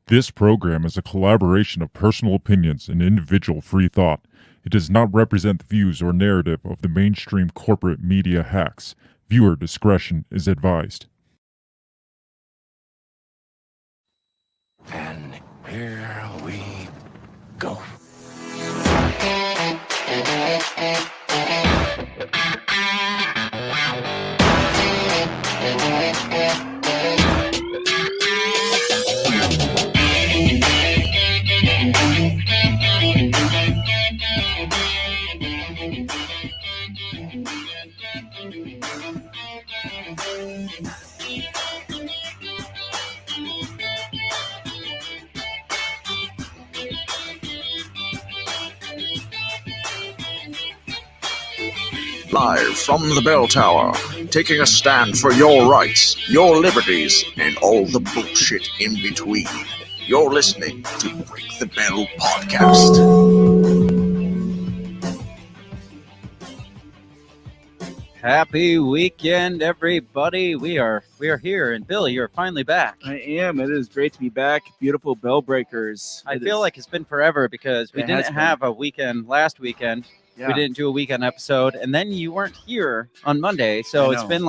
This program is a collaboration of personal opinions and individual free thought. It does not represent the views or narrative of the mainstream corporate media hacks. Viewer discretion is advised. And here we go. Live from the bell tower, taking a stand for your rights, your liberties, and all the bullshit in between. You're listening to Break the Bell Podcast. Happy weekend, everybody. We are here, and Bill, you're finally back. I am. It is great to be back. Beautiful bell breakers. I feel like it's been forever because we didn't have a weekend last weekend. Yeah. We didn't do a weekend episode, and then you weren't here on Monday, so it's been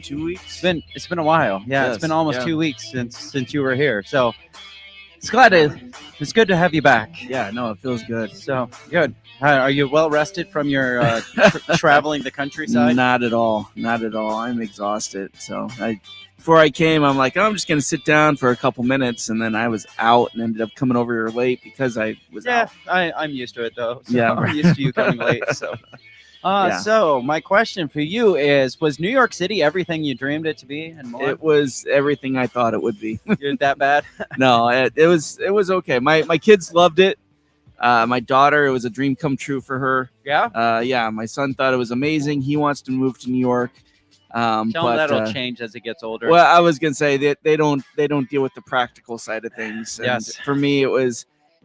2 weeks. It's been a while. Yeah, Yes, it's been almost 2 weeks since you were here. So it's good to have you back. Yeah, no, it feels good. So good. Are you well rested from your traveling the countryside? Not at all. Not at all. I'm exhausted. So before I came, I'm like, I'm just going to sit down for a couple minutes. And then I was out and ended up coming over here late because I was out. I'm used to it, though. So Yeah. I'm used to you coming late. So. So my question for you is, was New York City everything you dreamed it to be and more? It was everything I thought it would be. You're that bad? No, it was okay. My kids loved it. My daughter, it was a dream come true for her. Yeah? Yeah, my son thought it was amazing. He wants to move to New York. Tell him that'll change as it gets older. Well, I was gonna say that they don't deal with the practical side of things. And Yes. For me,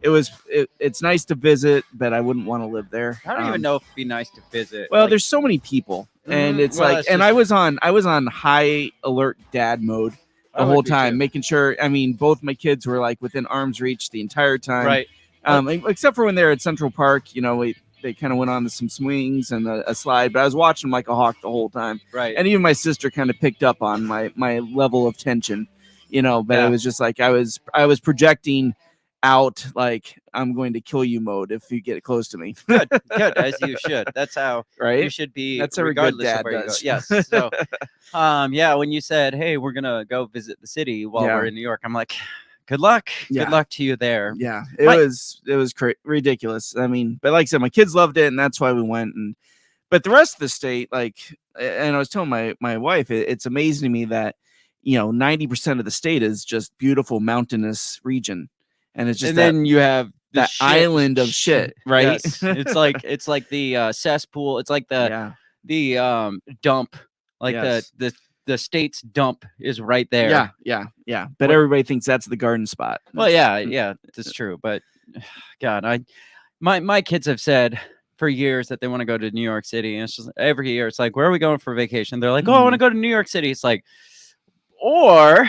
it's nice to visit, but I wouldn't want to live there. I don't even know if it'd be nice to visit. Well, there's so many people, and it's I was on high alert dad mode the whole time, making sure. I mean, both my kids were like within arm's reach the entire time. Right. Except for when they're at Central Park, they kind of went on to some swings and a slide, but I was watching them like a hawk the whole time. Right. And even my sister kind of picked up on my level of tension, but it was just like I was projecting out like I'm going to kill you mode if you get close to me. Good, as you should. That's how right? you should be. That's how a good regardless dad of where does. you go. Yes. So, when you said, "Hey, we're gonna go visit the city while we're in New York," I'm like, "Good luck. Yeah. Good luck to you there." Yeah, it was ridiculous. I mean, but like I said, my kids loved it, and that's why we went. But the rest of the state, and I was telling my wife, it's amazing to me that 90% of the state is just beautiful mountainous region, and it's just then you have that island of shit, right? Yes. it's like the cesspool. It's like the dump, like the state's dump is right there. Yeah. But everybody thinks that's the garden spot. Well, yeah, that's true. But God, my kids have said for years that they want to go to New York City, and it's just every year it's like, where are we going for vacation? They're like, oh, I want to go to New York City. It's like, or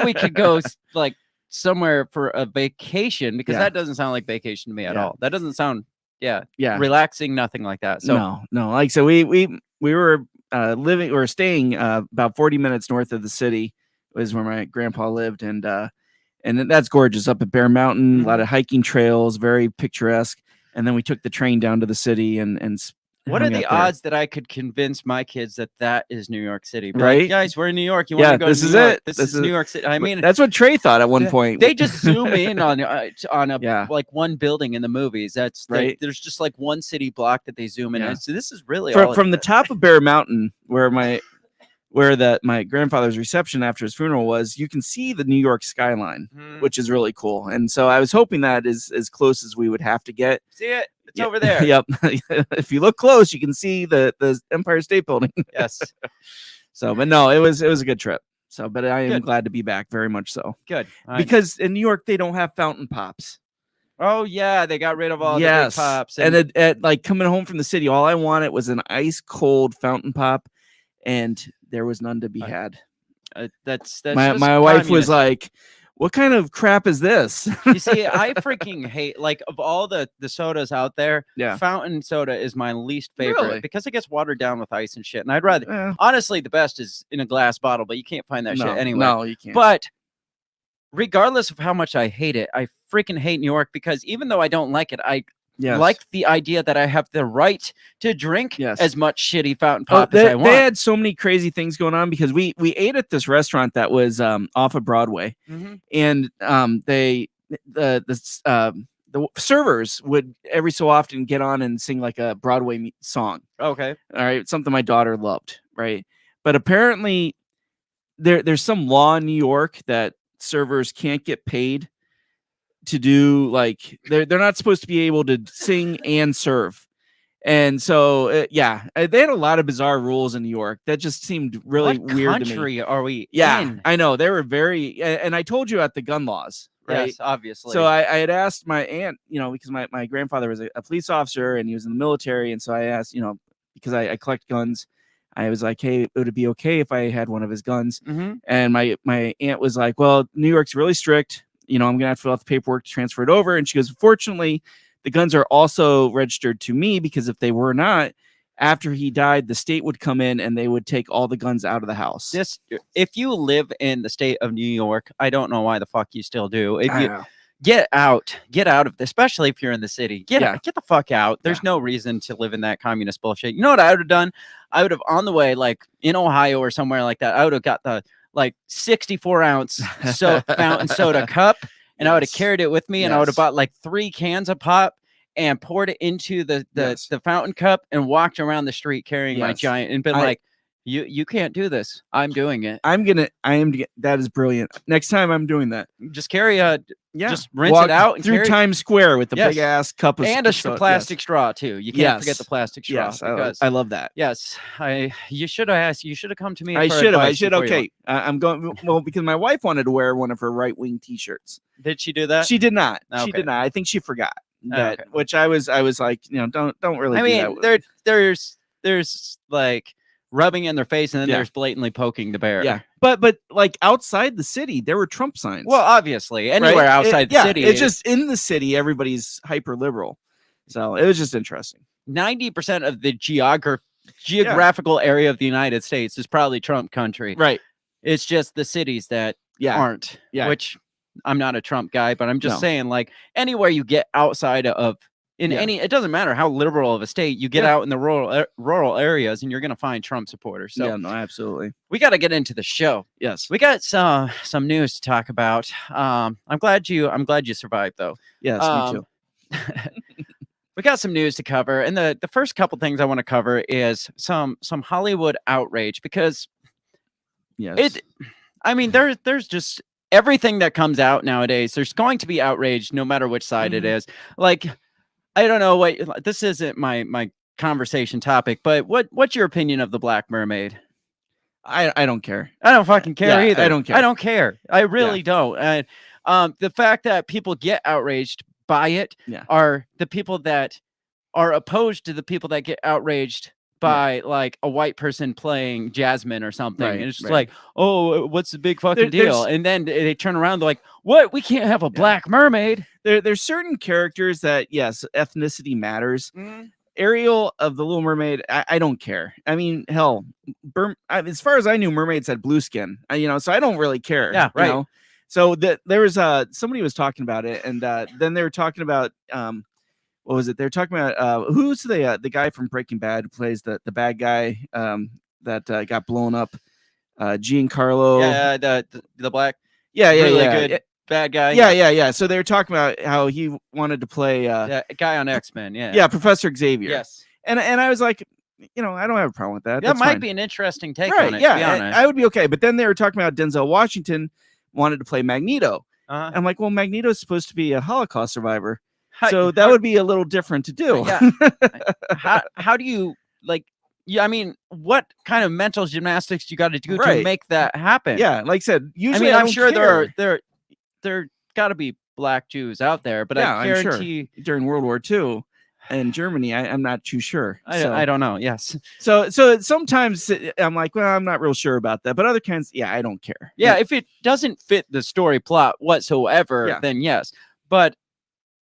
we could go like somewhere for a vacation, because that doesn't sound like vacation to me at all. That doesn't sound relaxing, nothing like that. So no, like so we were living or staying about 40 minutes north of the city was where my grandpa lived, and that's gorgeous up at Bear Mountain. A lot of hiking trails, very picturesque. And then we took the train down to the city and what are the odds that I could convince my kids that is New York City? Right, like, guys, we're in New York. You want to go? This to is New York? it. This is New York City. I mean, that's what Trey thought at one point. They just zoom in on a like one building in the movies. That's right. There's just like one city block that they zoom in. And so this is really from the top of Bear Mountain, where my grandfather's reception after his funeral was. You can see the New York skyline, which is really cool. And so I was hoping that is as close as we would have to get. See it? It's over there. Yep. If you look close, you can see the Empire State Building. Yes. So, but no, it was a good trip. So, but I am glad to be back, very much so. Good. Because in New York, they don't have fountain pops. Oh, yeah. They got rid of all the big pops. And at like coming home from the city, all I wanted was an ice cold fountain pop, and there was none to be had. That's my wife was like, what kind of crap is this? You see, I freaking hate, like, of all the sodas out there, Yeah. fountain soda is my least favorite Really? because it gets watered down with ice and shit. And I'd rather, Eh, honestly, the best is in a glass bottle, but you can't find that no, shit anyway. No, you can't. But regardless of how much I hate it, I freaking hate New York because even though I don't like it, I like the idea that I have the right to drink as much shitty fountain pop as I want. They had so many crazy things going on because we ate at this restaurant that was off of Broadway, and the servers would every so often get on and sing like a Broadway song. Okay, all right, something my daughter loved, right? But apparently, there's some law in New York that servers can't get paid to do, like, they're not supposed to be able to sing and serve. And so they had a lot of bizarre rules in New York that just seemed really what weird to me. country are we Yeah, in? I know, they were very, and I told you at the gun laws, right? Yes, obviously. So I had asked my aunt, because my grandfather was a police officer and he was in the military, and so I asked, because I collect guns, I was like, hey, would it be okay if I had one of his guns? And my aunt was like, well, New York's really strict. I'm going to have to fill out the paperwork to transfer it over. And she goes, fortunately, the guns are also registered to me, because if they were not, after he died, the state would come in and they would take all the guns out of the house. If you live in the state of New York, I don't know why the fuck you still do. If you get out of this, especially if you're in the city, get the fuck out. There's no reason to live in that communist bullshit. You know what I would have done? I would have, on the way, like in Ohio or somewhere like that, I would have got the 64-ounce fountain soda cup, and I would have carried it with me, and I would have bought like 3 cans of pop and poured it into the fountain cup and walked around the street carrying my giant, and been like, you can't do this. I'm doing it. That is brilliant. Next time I'm doing that. Just carry just rinse it out and through Times Square with the big ass cup of and a plastic straw too. You can't forget the plastic straw. Yes, I love that. Yes, you should have asked. You should have come to me. I should. Okay, I'm going. Well, because my wife wanted to wear one of her right-wing T-shirts. Did she do that? She did not. Okay. She did not. I think she forgot that. Which I was like, don't really. I mean, there's like rubbing in their face, and then there's blatantly poking the bear. Yeah, but like outside the city, there were Trump signs. Well, obviously, anywhere outside the city. It's just in the city, everybody's hyper liberal. So it was just interesting. 90% of the geographical area of the United States is probably Trump country. Right. It's just the cities that aren't. Yeah. Which I'm not a Trump guy, but I'm just saying, like, anywhere you get outside of it doesn't matter how liberal of a state you get out in the rural areas, and you're going to find Trump supporters. So no, absolutely. We got to get into the show. Yes. We got some news to talk about. I'm glad you survived, though. Yes, me too. We got some news to cover, and the first couple things I want to cover is some Hollywood outrage, because there's just everything that comes out nowadays. There's going to be outrage no matter which side it is. Like, I don't know what, this isn't my conversation topic, but what's your opinion of the Black Mermaid? I don't care. I don't fucking care either. I don't care. I don't care. I really don't. And the fact that people get outraged by it are the people that are opposed to the people that get outraged by like a white person playing Jasmine or something. And it's just like, oh, what's the big fucking deal? And then they turn around, they're like, what? We can't have a black mermaid. There's certain characters that, yes, ethnicity matters. Ariel of the Little Mermaid, I don't care. I mean, hell, as far as I knew, mermaids had blue skin. So I don't really care. Yeah, right. You know? So there was somebody was talking about it, and then they were talking about what was it? They were talking about who's the guy from Breaking Bad who plays the bad guy that got blown up, Giancarlo. Yeah, the black. Yeah, really good bad guy. Yeah. So they were talking about how he wanted to play a guy on X-Men. Yeah, Professor Xavier. Yes. And I was like, I don't have a problem with that. That might be an interesting take on it. Yeah, to be honest. I would be okay. But then they were talking about Denzel Washington wanted to play Magneto. I'm like, well, Magneto is supposed to be a Holocaust survivor, so that would be a little different to do. Yeah. How do you like? Yeah, I mean, what kind of mental gymnastics you got to do to make that happen? Yeah, like I said, usually I'm sure there got to be black Jews out there, but I guarantee I'm sure. During World War II. in Germany. I'm not too sure. I don't know. Yes. So sometimes I'm like, well, I'm not real sure about that. But other kinds, yeah, I don't care. Yeah, if it doesn't fit the story plot whatsoever, then yes. But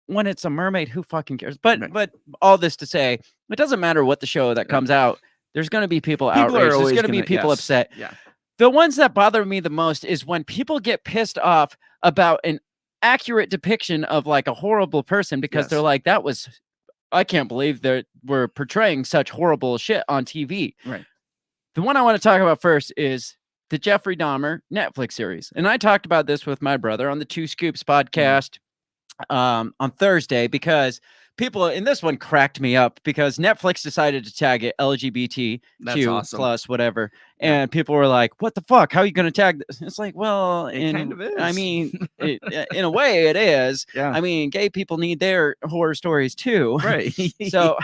when it's a mermaid, who fucking cares? But all this to say, it doesn't matter what the show that comes out. There's going to be people outraged. There's going to be people upset. Yeah. The ones that bother me the most is when people get pissed off about an accurate depiction of like a horrible person because they're like, I can't believe that we're portraying such horrible shit on TV. Right. The one I want to talk about first is the Jeffrey Dahmer Netflix series. And I talked about this with my brother on the Two Scoops podcast on Thursday because people, and this one cracked me up because Netflix decided to tag it LGBTQ plus whatever. And people were like, what the fuck? How are you going to tag this? It's like, well, it kind of is. I mean, in a way it is. Yeah. I mean, gay people need their horror stories too. Right. So,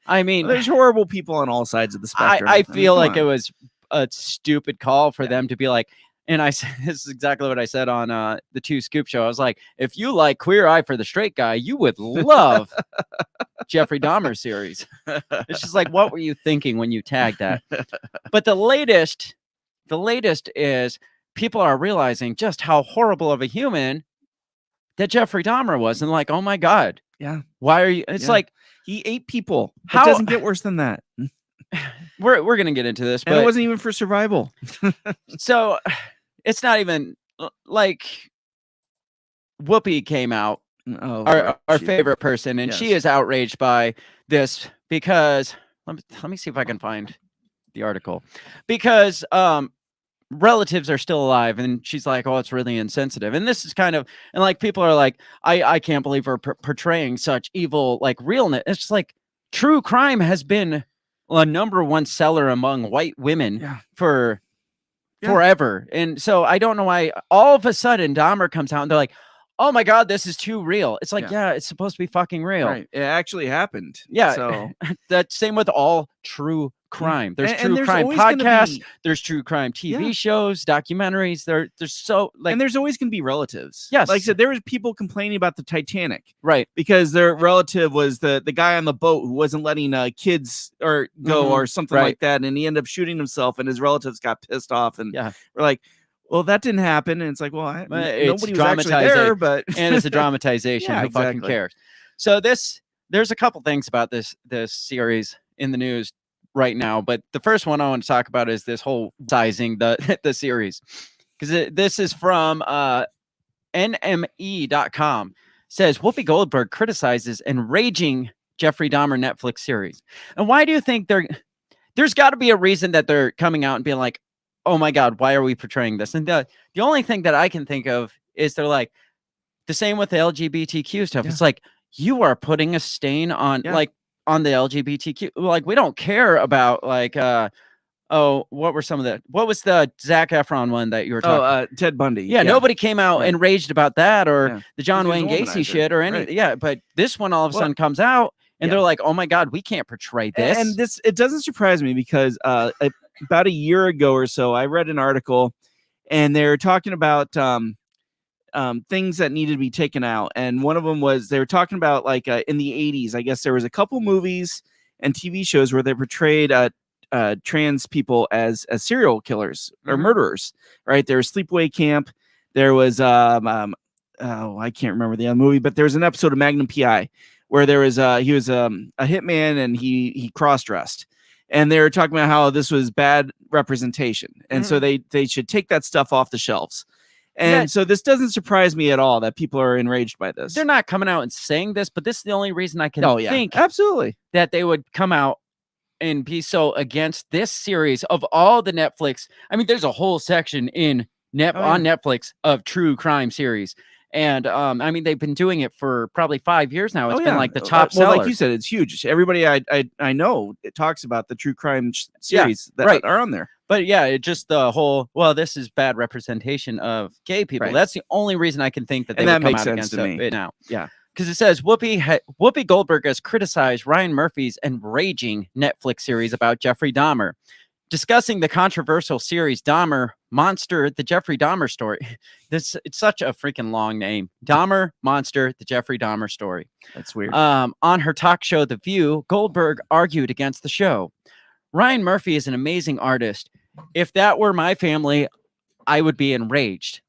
I mean, there's horrible people on all sides of the spectrum. I feel like it was a stupid call for them to be like, and I said, this is exactly what I said on the Two Scoop show. I was like, if you like Queer Eye for the Straight Guy, you would love Jeffrey Dahmer series. It's just like, what were you thinking when you tagged that? But the latest is people are realizing just how horrible of a human that Jeffrey Dahmer was. And like, oh my God. Yeah. Why are you? It's like, he ate people. How it doesn't get worse than that. We're going to get into this, but and it wasn't even for survival. So it's not even like Whoopi came out, our favorite person, and she is outraged by this because let me see if I can find the article, because relatives are still alive, and she's like, oh, it's really insensitive. And this is kind of, and like people are like, I can't believe we're portraying such evil, like realness. It's just like true crime has been a #1 seller among white women for forever. And so I don't know why all of a sudden Dahmer comes out and they're like, oh my God, this is too real. It's like, yeah, it's supposed to be fucking real. Right. It actually happened. Yeah. So that's same with all true crime. There's and true crime podcasts. There's true crime TV shows, documentaries. There's so like, and there's always going to be relatives. Yes. Like I said, there was people complaining about the Titanic, right? Because their relative was the guy on the boat who wasn't letting kids or go or something like that, and he ended up shooting himself, and his relatives got pissed off, and we're like, well, that didn't happen. And it's like, well, nobody was actually there, but and it's a dramatization. Who fucking cares? So there's a couple things about this series in the news right now, but the first one I want to talk about is this whole sizing the series, because this is from NME.com. Says Whoopi Goldberg criticizes enraging Jeffrey Dahmer Netflix series. And why do you think there's got to be a reason that they're coming out and being like, oh my God, why are we portraying this? And the only thing that I can think of is they're like, the same with the LGBTQ stuff. It's like, you are putting a stain on on the LGBTQ. Like, we don't care about like, what was the Zac Efron one that you were talking about? Ted Bundy. Yeah, nobody came out and raged about that or the John Wayne Gacy shit or anything. Yeah, but this one all of a sudden comes out and they're like, oh my God, we can't portray this. And it doesn't surprise me because about a year ago or so, I read an article and they're talking about things that needed to be taken out. And one of them was, they were talking about like in the 80s, I guess there was a couple movies and TV shows where they portrayed trans people as serial killers or murderers, right? There was Sleepaway Camp. There was, I can't remember the other movie, but there was an episode of Magnum PI where there was, he was a hitman and he cross-dressed. And they were talking about how this was bad representation. And so they should take that stuff off the shelves. And so this doesn't surprise me at all that people are enraged by this. They're not coming out and saying this, but this is the only reason I can think absolutely that they would come out and be so against this series of all the Netflix. I mean, there's a whole section on Netflix of true crime series. And I mean, they've been doing it for probably 5 years now. It's been like the top seller. Well, like you said, it's huge. Everybody I know, it talks about the true crime series that are on there. But yeah, it just the whole, well, this is bad representation of gay people. Right. That's the only reason I can think that they would come out against it now. Yeah. Because it says Whoopi Goldberg has criticized Ryan Murphy's enraging Netflix series about Jeffrey Dahmer. discussing the controversial series Dahmer Monster, the Jeffrey Dahmer story. It's such a freaking long name. Dahmer Monster, the Jeffrey Dahmer story. That's weird. On her talk show, The View, Goldberg argued against the show. Ryan Murphy is an amazing artist. If that were my family, I would be enraged,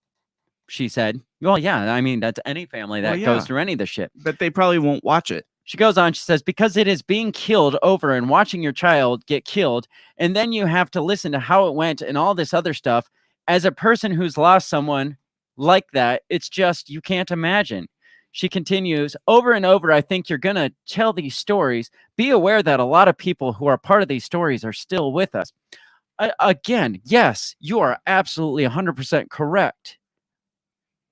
she said. Well, yeah, I mean, that's any family that goes through any of this shit. But they probably won't watch it. She goes on, she says, because it is being killed over and watching your child get killed, and then you have to listen to how it went and all this other stuff. As a person who's lost someone like that, it's just, you can't imagine. She continues, over and over, I think you're going to tell these stories. Be aware that a lot of people who are part of these stories are still with us. Again, yes, you are absolutely 100% correct.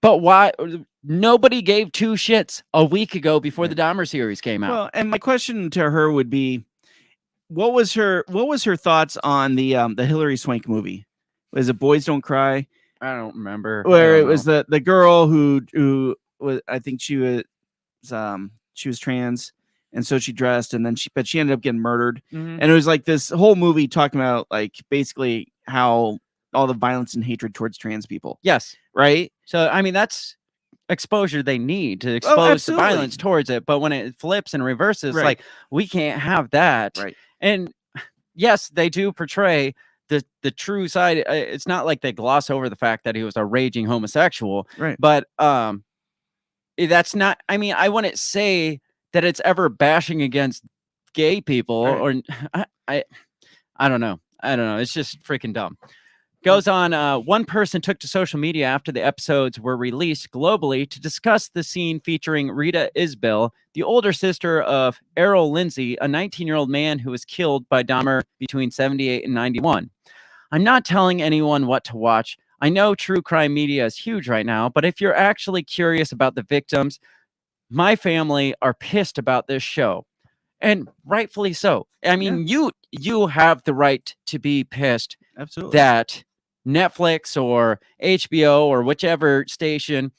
But why? Nobody gave two shits a week ago before the Dahmer series came out. Well, and my question to her would be, what was her thoughts on the Hilary Swank movie? Was it Boys Don't Cry? I don't remember. Where it was the girl who was, I think she was trans, and so she dressed, and then she ended up getting murdered. Mhm. And it was like this whole movie talking about like basically how all the violence and hatred towards trans people. Yes. Right. So, I mean, that's exposure they need to expose the violence towards it. But when it flips and reverses, like, we can't have that. Right. And yes, they do portray the true side. It's not like they gloss over the fact that he was a raging homosexual. Right. But that's not, I mean, I wouldn't say that it's ever bashing against gay people or I don't know. It's just freaking dumb. Goes on, one person took to social media after the episodes were released globally to discuss the scene featuring Rita Isbell, the older sister of Errol Lindsay, a 19-year-old man who was killed by Dahmer between 78 and 91. I'm not telling anyone what to watch. I know true crime media is huge right now, but if you're actually curious about the victims, my family are pissed about this show. And rightfully so. I mean, you have the right to be pissed. Absolutely. That Netflix or HBO or whichever station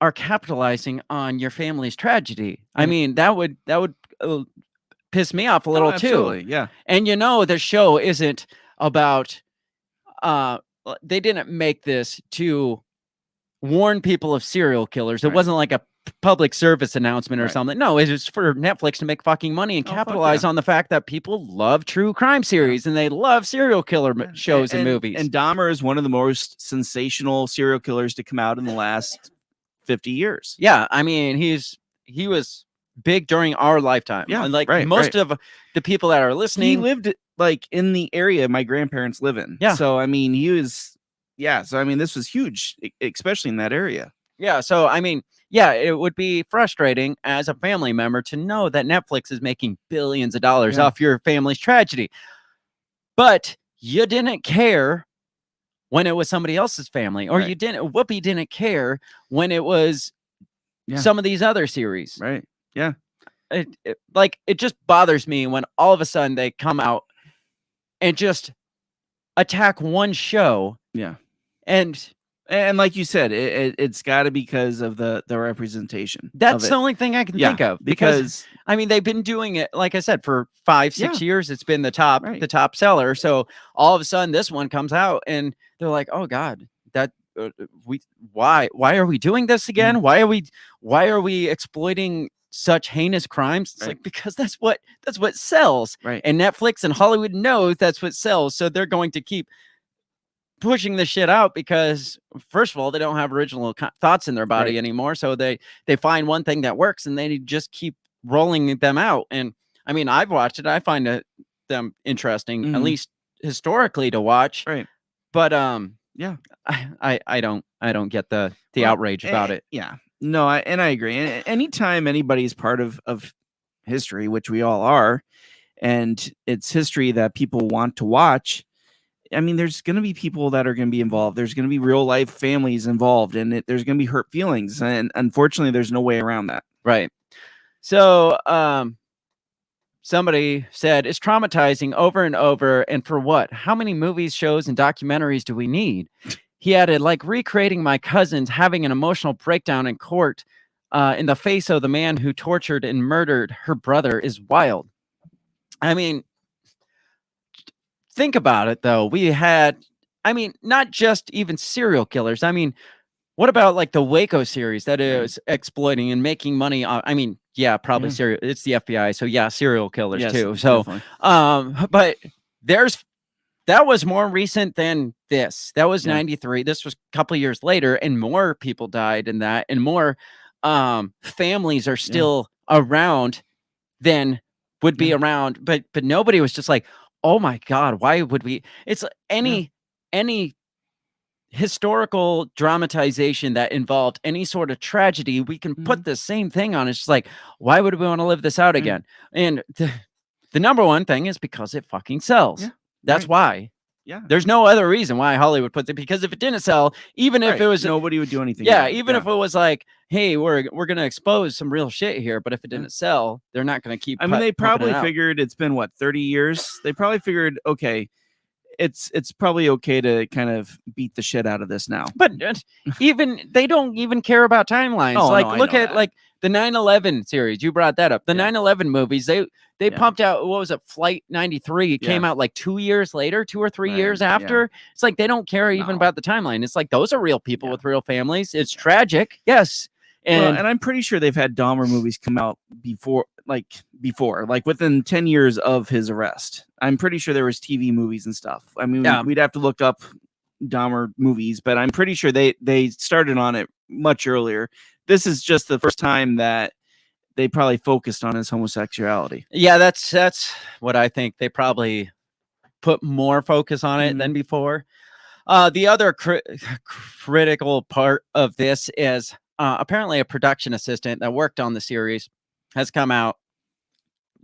are capitalizing on your family's tragedy. I mean, that would piss me off a little too. Yeah. And the show isn't about they didn't make this to warn people of serial killers. It wasn't like a public service announcement or something. No, it was for Netflix to make fucking money and capitalize on the fact that people love true crime series and they love serial killer shows and movies. And Dahmer is one of the most sensational serial killers to come out in the last 50 years. Yeah, I mean, he was big during our lifetime. Yeah, and like most of the people that are listening, he lived like in the area my grandparents live in. Yeah. So I mean, so I mean, this was huge, especially in that area. Yeah. So I mean, yeah, it would be frustrating as a family member to know that Netflix is making billions of dollars off your family's tragedy. But you didn't care when it was somebody else's family, or Whoopi didn't care when it was some of these other series. Right. Yeah. It just bothers me when all of a sudden they come out and just attack one show. Yeah. And like you said, it's got to be because of the representation. That's the only thing I can think of. Because I mean, they've been doing it, like I said, for 5-6 years. It's been the top seller. So all of a sudden, this one comes out, and they're like, "Oh God, that why are we doing this again? Why are we exploiting such heinous crimes?" It's like, because that's what sells. Right. And Netflix and Hollywood knows that's what sells, so they're going to keep pushing this shit out because, first of all, they don't have original thoughts in their body anymore. So they find one thing that works and they just keep rolling them out. And I mean, I've watched it. I find them interesting, at least historically, to watch. Right. But I don't get the outrage about it. Yeah. No, I agree. And anytime anybody's part of history, which we all are, and it's history that people want to watch, I mean, there's going to be people that are going to be involved. There's going to be real life families involved, and there's going to be hurt feelings. And unfortunately, there's no way around that. Right. So somebody said, it's traumatizing over and over. And for what? How many movies, shows, and documentaries do we need? He added, like recreating my cousins having an emotional breakdown in court in the face of the man who tortured and murdered her brother is wild. I mean, think about it, though, we had, I mean, not just even serial killers. I mean, what about like the Waco series that is exploiting and making money on? I mean, yeah, probably serial. It's the FBI, so yeah, serial killers too. So, but that was more recent than this. That was 93. This was a couple years later, and more people died in that, and more families are still around than would be around. But nobody was just like, oh my God, why would we? It's any historical dramatization that involved any sort of tragedy, we can put the same thing on. It's just like, why would we want to live this out again? And the number one thing is because it fucking sells. That's why. Yeah. There's no other reason why Hollywood puts it, because if it didn't sell, even if it was, nobody would do anything. Even if it was like, hey, we're going to expose some real shit here, but if it didn't sell, they're not going to keep. I mean, they probably figured it's been what, 30 years. They probably figured, okay, it's probably okay to kind of beat the shit out of this now. But even they don't even care about timelines. Look at like the 9/11 series. You brought that up. The 9/11 movies, they pumped out, what was it, Flight 93. It came out like 2 years later, 2 or 3 years after. It's like they don't care even about the timeline. It's like those are real people with real families. It's tragic. Yes. And I'm pretty sure they've had Dahmer movies come out before, within 10 years of his arrest. I'm pretty sure there was TV movies and stuff. I mean, we'd have to look up Dahmer movies, but I'm pretty sure they started on it much earlier. This is just the first time that they probably focused on his homosexuality. Yeah, that's what I think. They probably put more focus on it than before. The other critical part of this is apparently a production assistant that worked on the series has come out,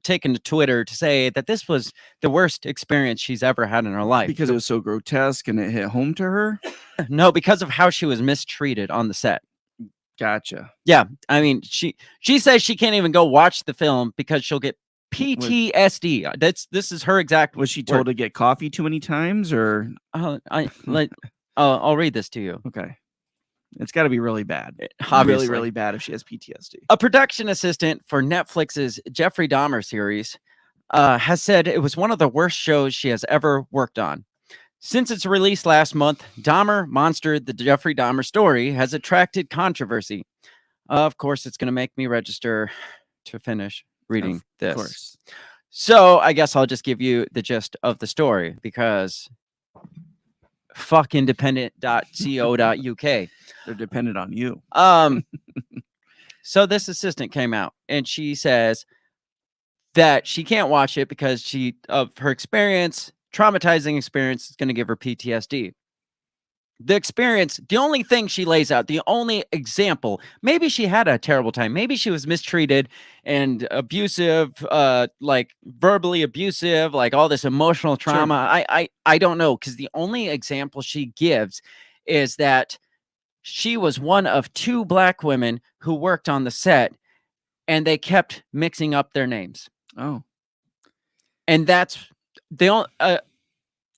taken to Twitter to say that this was the worst experience she's ever had in her life. Because it was so grotesque and it hit home to her? No, because of how she was mistreated on the set. Gotcha. Yeah. I mean, she says she can't even go watch the film because she'll get PTSD. This is her exact. Was she told to get coffee too many times, or? I'll read this to you. Okay. It's got to be really bad. Obviously. Really, really bad if she has PTSD. A production assistant for Netflix's Jeffrey Dahmer series has said it was one of the worst shows she has ever worked on. Since its release last month, Dahmer Monster, the Jeffrey Dahmer story, has attracted controversy. Of course, it's going to make me register to finish reading this. Of course. So I guess I'll just give you the gist of the story, because fuck independent.co.uk. They're dependent on you. So this assistant came out and she says that she can't watch it because of her experience, traumatizing experience, is going to give her PTSD. The experience, the only thing she lays out, the only example, maybe she had a terrible time. Maybe she was mistreated and abusive, like verbally abusive, like all this emotional trauma. Sure. I don't know, because the only example she gives is that she was one of 2 black women who worked on the set, and they kept mixing up their names. Oh. And that's the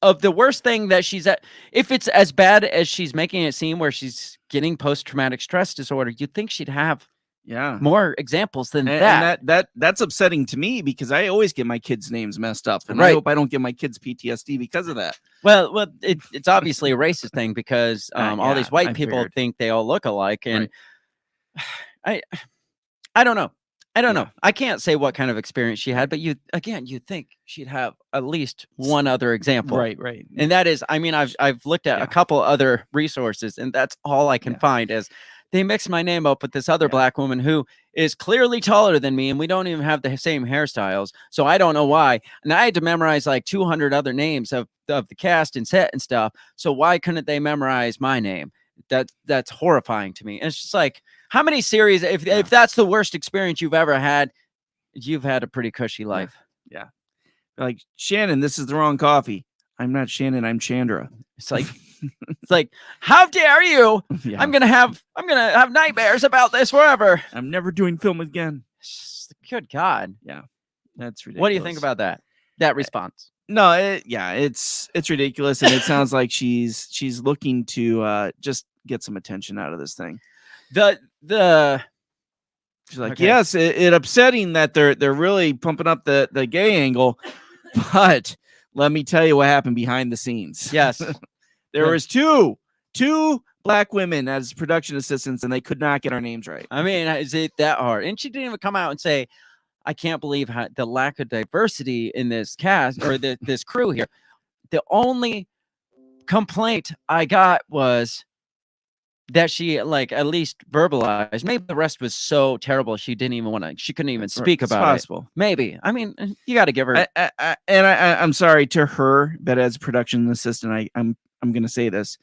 of the worst thing that she's at. If it's as bad as she's making it seem, where she's getting post-traumatic stress disorder, you'd think she'd have more examples than that. And that's upsetting to me, because I always get my kids' names messed up, and I hope I don't get my kids PTSD because of that. Well, it's obviously a racist thing, because all these white people think they all look alike, and I don't know. I don't know. I can't say what kind of experience she had, but you'd think she'd have at least one other example. Right. And that is, I mean, I've looked at a couple other resources, and that's all I can find is they mixed my name up with this other black woman who is clearly taller than me, and we don't even have the same hairstyles. So I don't know why. And I had to memorize like 200 other names of the cast and set and stuff. So why couldn't they memorize my name? That's horrifying to me. And it's just like, how many series, if that's the worst experience you've ever had, you've had a pretty cushy life. Yeah. Like, Shannon, this is the wrong coffee. I'm not Shannon, I'm Chandra. It's like, how dare you? Yeah. I'm gonna have nightmares about this forever. I'm never doing film again. Good God. Yeah. That's ridiculous. What do you think about that response? No, it's ridiculous, and it sounds like she's looking to just get some attention out of this thing. She's like, yes, it upsetting that they're really pumping up the gay angle, but let me tell you what happened behind the scenes. Yes. There was two black women as production assistants, and they could not get our names right. I mean, is it that hard? And she didn't even come out and say, I can't believe the lack of diversity in this cast or this crew here. The only complaint I got was that she like at least verbalized. Maybe the rest was so terrible she didn't even want to. She couldn't even speak It's about possible. it. Maybe. I mean, you got to give her. I'm sorry to her, but as a production assistant, I'm going to say this.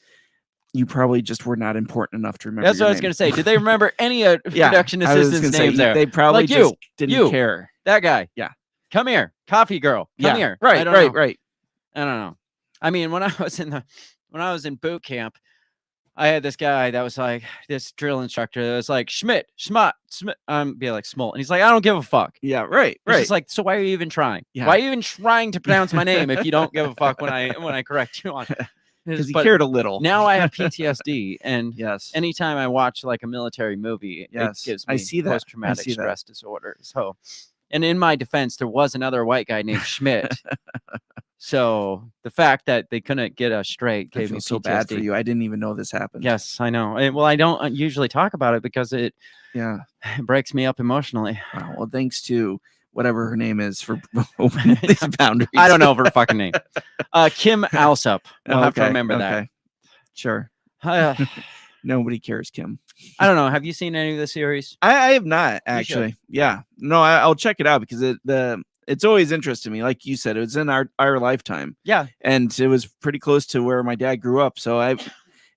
You probably just were not important enough to remember. That's what I was going to say. Did they remember any production assistants' names there? They probably like just didn't care. That guy. Yeah. Come here, coffee girl. Come here. Right. I don't know. I mean, when I was in boot camp, I had this guy that was like this drill instructor that was like Schmidt. Be like Smolt, and he's like, I don't give a fuck. Yeah, right. He's just like, so why are you even trying? Yeah. Why are you even trying to pronounce my name if you don't give a fuck when I correct you on it? Because he cared a little. Now I have PTSD, and yes, anytime I watch like a military movie, it gives me post-traumatic stress disorder. So, and in my defense, there was another white guy named Schmidt. So the fact that they couldn't get us straight gave me PTSD. So bad for you. I didn't even know this happened. Yes, I know. Well, I don't usually talk about it because it breaks me up emotionally. Wow, well, thanks to whatever her name is for opening these boundaries. I don't know her fucking name. Kim Alsup. We'll have to remember that. Sure. Nobody cares, Kim. I don't know. Have you seen any of the series? I have not, actually. Yeah. No, I'll check it out because it's always interested me. Like you said, it was in our lifetime. Yeah. And it was pretty close to where my dad grew up. So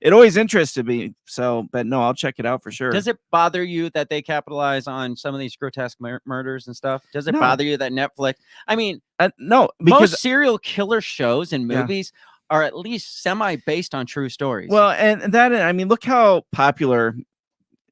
it always interested me. So, but no, I'll check it out for sure. Does it bother you that they capitalize on some of these grotesque murders and stuff? Does it bother you that Netflix? I mean, no, because most serial killer shows and movies are at least semi based on true stories. Well, and that, I mean, look how popular,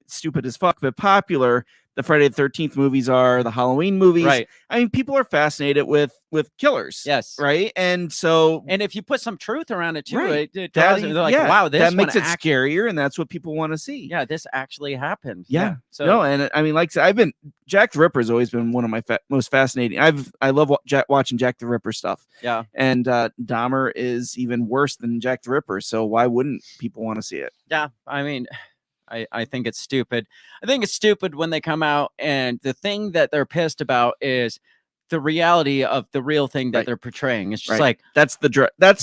stupid as fuck, but popular the Friday the 13th movies are, the Halloween movies. Right. I mean, people are fascinated with killers. Yes. Right. And so, and if you put some truth around it too, it does, they're like, wow, this that makes it scarier, and that's what people want to see. Yeah, this actually happened. Yeah. So no, and I mean, like I said, Jack the Ripper has always been one of my most fascinating. I love watching Jack the Ripper stuff. Yeah. And Dahmer is even worse than Jack the Ripper. So why wouldn't people want to see it? Yeah. I mean, I think it's stupid. I think it's stupid when they come out and the thing that they're pissed about is the reality of the real thing that they're portraying. It's just like that's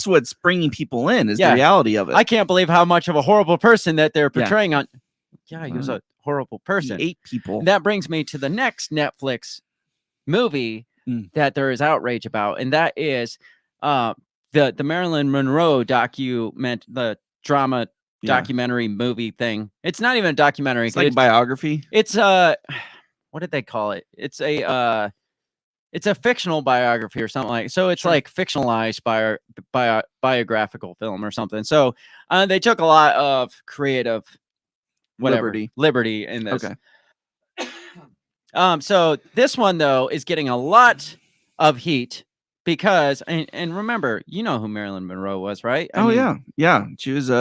what's bringing people in is the reality of it. I can't believe how much of a horrible person that they're portraying on. Yeah, he was a horrible person. He ate people. And that brings me to the next Netflix movie that there is outrage about, and that is the Marilyn Monroe the drama documentary movie thing. It's not even a documentary. It's like a biography. It's what did they call it? It's a fictional biography or something like. So it's like fictionalized biographical film or something. So they took a lot of creative liberty in this. Okay. So this one though is getting a lot of heat because and remember, you know who Marilyn Monroe was, right? I mean, yeah. She was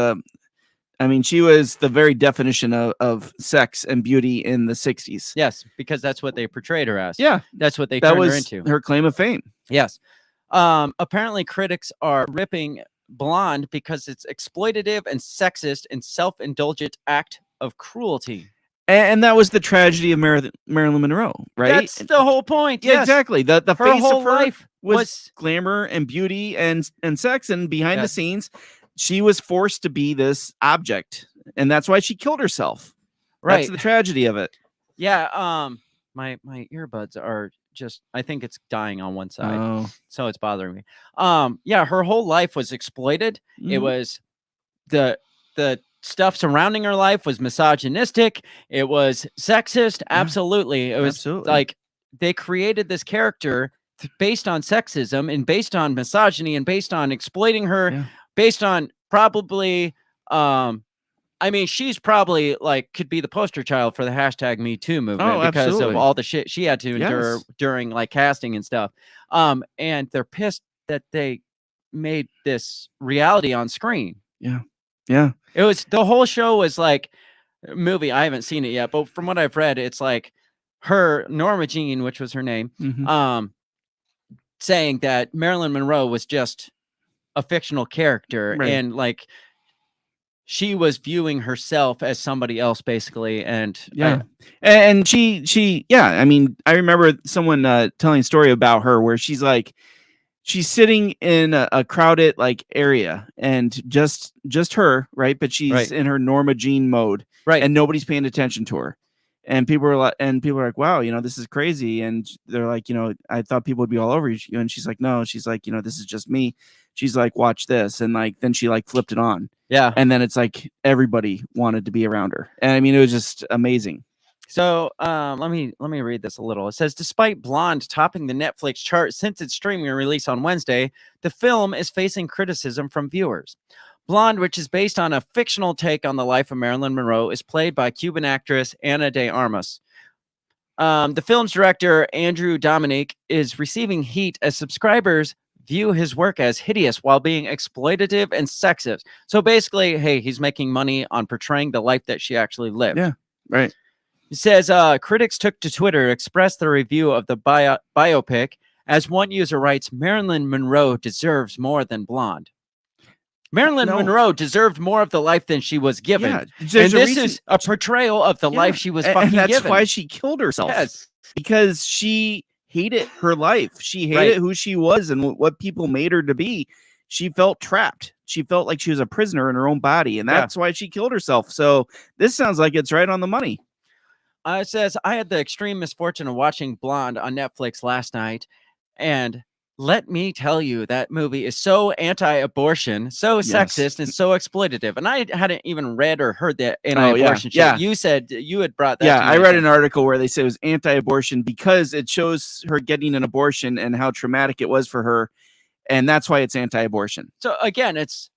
she was the very definition of sex and beauty in the 60s. Yes, because that's what they portrayed her as. Yeah. That's what they turned her into. Her claim of fame. Yes. Apparently critics are ripping Blonde because it's exploitative and sexist and self-indulgent act of cruelty. And that was the tragedy of Marilyn Monroe, right? That's the whole point. Yeah, exactly. The her face whole of her life was glamour and beauty and sex, and behind the scenes, she was forced to be this object, and that's why she killed herself. Right. That's the tragedy of it. Yeah. My earbuds are just, I think it's dying on one side, so it's bothering me. Yeah, her whole life was exploited. It was the stuff surrounding her life was misogynistic. It was sexist. Absolutely. It was like they created this character based on sexism and based on misogyny and based on exploiting her, based on probably, she's probably like could be the poster child for the hashtag Me Too movement because of all the shit she had to endure during like casting and stuff. And they're pissed that they made this reality on screen. Yeah. Yeah. It was, the whole show was like a movie. I haven't seen it yet, but from what I've read, it's like her, Norma Jean, which was her name, saying that Marilyn Monroe was just a fictional character, Right. and like she was viewing herself as somebody else, basically. And Yeah. And she yeah, I mean, I remember someone telling a story about her where she's like, she's sitting in a crowded like area, and just her, right? But she's Right. in her Norma Jean mode, right, and nobody's paying attention to her. And people are like, wow, this is crazy. And they're like, I thought people would be all over you. And she's like, no, she's like, this is just me. She's like, watch this. And like, then she like flipped it on. yeah. And then it's like everybody wanted to be around her. And I mean, it was just amazing. So let me read this a little. It says, despite Blonde topping the Netflix chart since its streaming release on Wednesday, the film is facing criticism from viewers. Blonde, which is based on a fictional take on the life of Marilyn Monroe, is played by Cuban actress Ana de Armas. The film's director, Andrew Dominic, is receiving heat as subscribers view his work as hideous while being exploitative and sexist. So basically, hey, he's making money on portraying the life that she actually lived. Yeah, right. It says, critics took to Twitter to express their review of the biopic. As one user writes, Marilyn Monroe deserves more than Blonde. Marilyn Monroe deserved more of the life than she was given. Yeah, and this is a portrayal of the life she was fucking and that's given. why she killed herself. Yes. Because she hated her life. She hated who she was and what people made her to be. She felt trapped. She felt like she was a prisoner in her own body. And that's why she killed herself. So this sounds like it's right on the money. It says, I had the extreme misfortune of watching Blonde on Netflix last night. And let me tell you, that movie is so anti-abortion, so sexist, and so exploitative. And I hadn't even read or heard that anti-abortion shit. Yeah. You said you had brought that Yeah, to me. I read an article where they said it was anti-abortion because it shows her getting an abortion and how traumatic it was for her. And that's why it's anti-abortion. So again, it's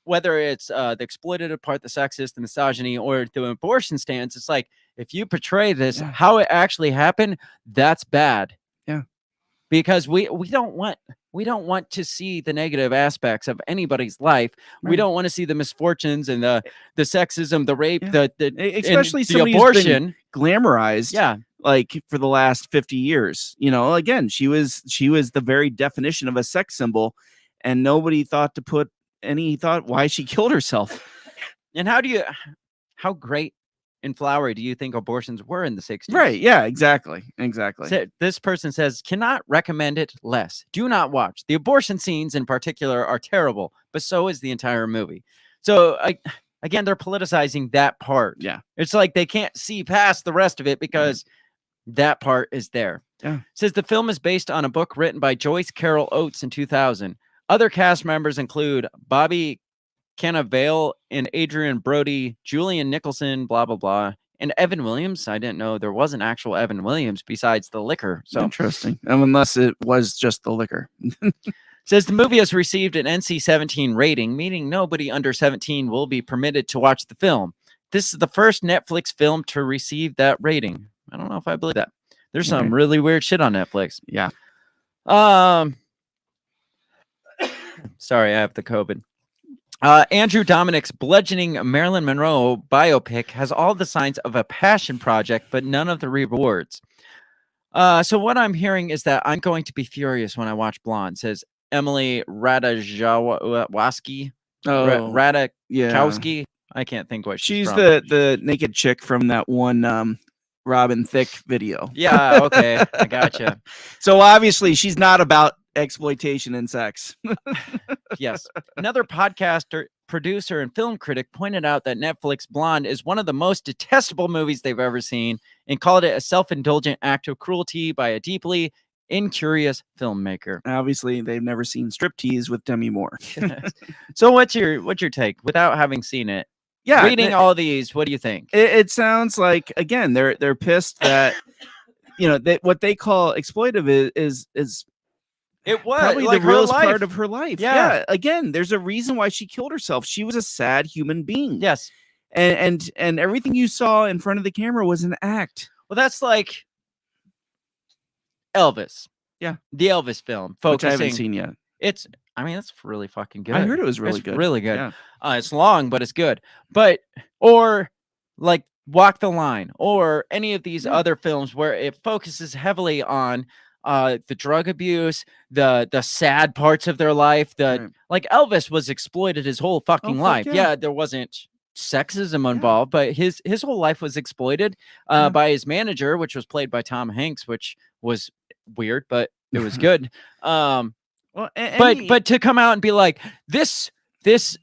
whether it's the exploitative part, the sexist, the misogyny, or the abortion stance, it's like, if you portray this, how it actually happened, that's bad. Yeah. Because we don't want to see the negative aspects of anybody's life. Right. We don't want to see the misfortunes and the sexism, the rape, the especially the abortion glamorized. Yeah. Like for the last 50 years, again, she was the very definition of a sex symbol, and nobody thought to put any thought why she killed herself. And how great and flowery do you think abortions were in the 60s? Right. Yeah, exactly. So this person says, cannot recommend it less. Do not watch. The abortion scenes in particular are terrible, but so is the entire movie. So again, they're politicizing that part. Yeah. It's like they can't see past the rest of it because that part is there. Yeah. It says the film is based on a book written by Joyce Carol Oates in 2000. Other cast members include Bobby Cannavale and Adrian Brody, Julian Nicholson, blah, blah, blah, and Evan Williams. I didn't know there was an actual Evan Williams besides the liquor. So interesting. Unless it was just the liquor. Says the movie has received an NC-17 rating, meaning nobody under 17 will be permitted to watch the film. This is the first Netflix film to receive that rating. I don't know if I believe that. There's some really weird shit on Netflix. Yeah. Sorry, I have the COVID. Andrew Dominic's bludgeoning Marilyn Monroe biopic has all the signs of a passion project, but none of the rewards. So what I'm hearing is that I'm going to be furious when I watch Blonde, says Emily Ratajkowski. Ratajkowski. I can't think what she's from. the naked chick from that one Robin Thicke video. Yeah, okay. I gotcha. So obviously she's not about exploitation and sex. Yes. Another podcaster, producer, and film critic pointed out that Netflix Blonde is one of the most detestable movies they've ever seen and called it a self-indulgent act of cruelty by a deeply incurious filmmaker. Obviously, they've never seen striptease with Demi Moore. So what's your take without having seen it? Yeah, reading all these, what do you think? It sounds like, again, they're pissed that that what they call exploitive is it was probably like the realest her part of her life. Yeah. Again, there's a reason why she killed herself. She was a sad human being. Yes. And everything you saw in front of the camera was an act. Well, that's like Elvis. Yeah. The Elvis film. Which I haven't seen yet. It's really fucking good. I heard it was really good. Really good. Yeah. It's long, but it's good. Or like Walk the Line or any of these other films where it focuses heavily on the drug abuse, the sad parts of their life. Right. Like Elvis was exploited his whole fucking fuck life. yeah. Yeah, there wasn't sexism involved, but his whole life was exploited by his manager, which was played by Tom Hanks, which was weird, but it was good. Well, and But to come out and be like, this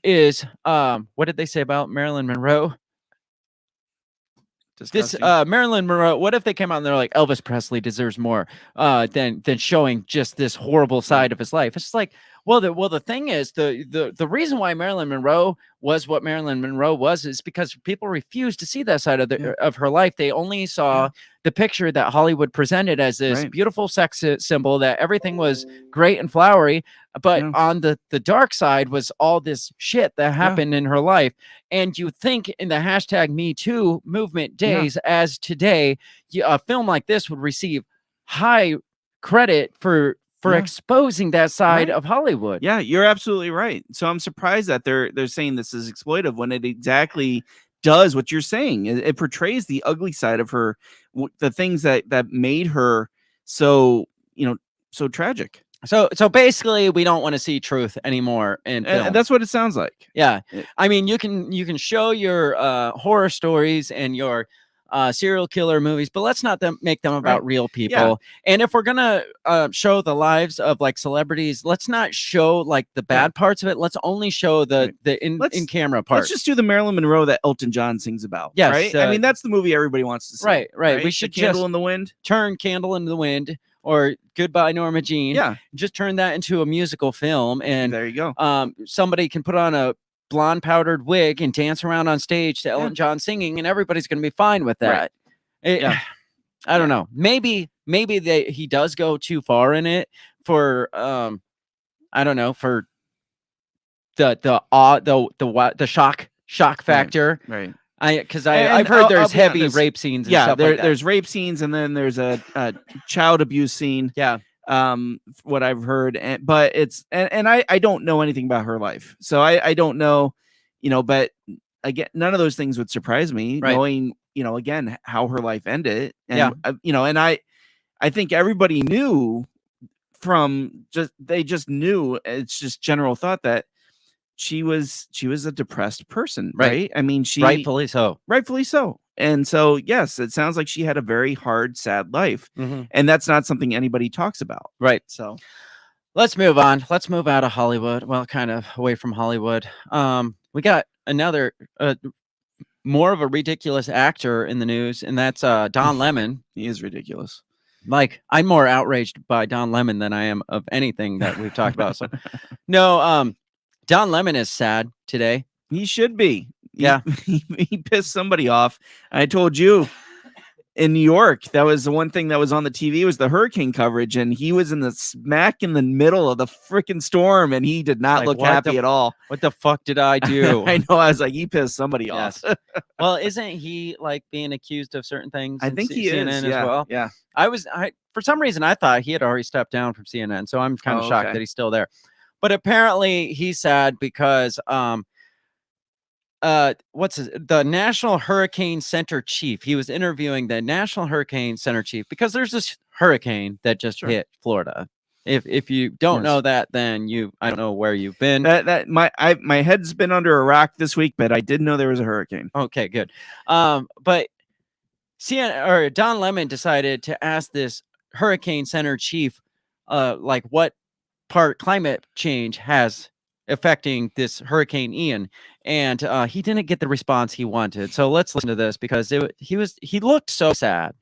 is what did they say about Marilyn Monroe? disgusting. This Marilyn Monroe. What if they came out and they're like, Elvis Presley deserves more than showing just this horrible side of his life? It's just like, well, the thing is, the reason why Marilyn Monroe was what Marilyn Monroe was is because people refused to see that side of her life. They only saw the picture that Hollywood presented as this beautiful sex symbol, that everything was great and flowery, but on the dark side was all this shit that happened in her life. And you think in the hashtag Me Too movement days as today, a film like this would receive high credit for exposing that side of Hollywood. Yeah, you're absolutely right. So I'm surprised that they're saying this is exploitive when it exactly does what you're saying. It portrays the ugly side of her, the things that made her so, so tragic. So basically, we don't want to see truth anymore in film. And that's what it sounds like. Yeah, I mean, you can show your horror stories and your serial killer movies, but let's not make them about real people. And if we're gonna show the lives of like celebrities, let's not show like the bad parts of it. Let's only show the in camera parts. Let's just do the Marilyn Monroe that Elton John sings about. Yes, right. I mean, that's the movie everybody wants to see. Right. We should Candle in the Wind. Turn Candle in the Wind. Or Goodbye Norma Jean. Yeah. Just turn that into a musical film, and there you go. Somebody can put on a blonde powdered wig and dance around on stage to Elton John singing, and everybody's going to be fine with that. I don't know. Maybe he does go too far in it for I don't know, for the shock factor. Right. Because I've heard there's heavy rape scenes. And stuff like that. There's rape scenes, and then there's a child abuse scene. Yeah. What I've heard, but it's and I don't know anything about her life, so I don't know, But again, none of those things would surprise me, knowing again how her life ended, and and I think everybody knew they just knew. It's just general thought that she was a depressed person, right? I mean, rightfully so. And so, yes, it sounds like she had a very hard, sad life, and that's not something anybody talks about, right? So, let's move on. Let's move out of Hollywood. Well, kind of away from Hollywood. We got another more of a ridiculous actor in the news, and that's Don Lemon. He is ridiculous. Like, I'm more outraged by Don Lemon than I am of anything that we've talked about. So, no. Don Lemon is sad today. He should be. Yeah. He pissed somebody off. I told you in New York, that was the one thing that was on the TV was the hurricane coverage. And he was in the middle of the freaking storm. And he did not look happy at all. What the fuck did I do? I know. I was like, he pissed somebody off. Well, isn't he like being accused of certain things? I think he CNN is as well. Yeah. For some reason, I thought he had already stepped down from CNN. So I'm kind of shocked that he's still there. But apparently he's sad because the National Hurricane Center chief. He was interviewing the National Hurricane Center chief because there's this hurricane that just hit Florida. If you don't know that, then I don't know where you've been. My head's been under a rock this week, but I did know there was a hurricane. Okay, good. But Don Lemon decided to ask this Hurricane Center chief, like what part climate change has affecting this Hurricane Ian, and he didn't get the response he wanted. So let's listen to this because he looked so sad.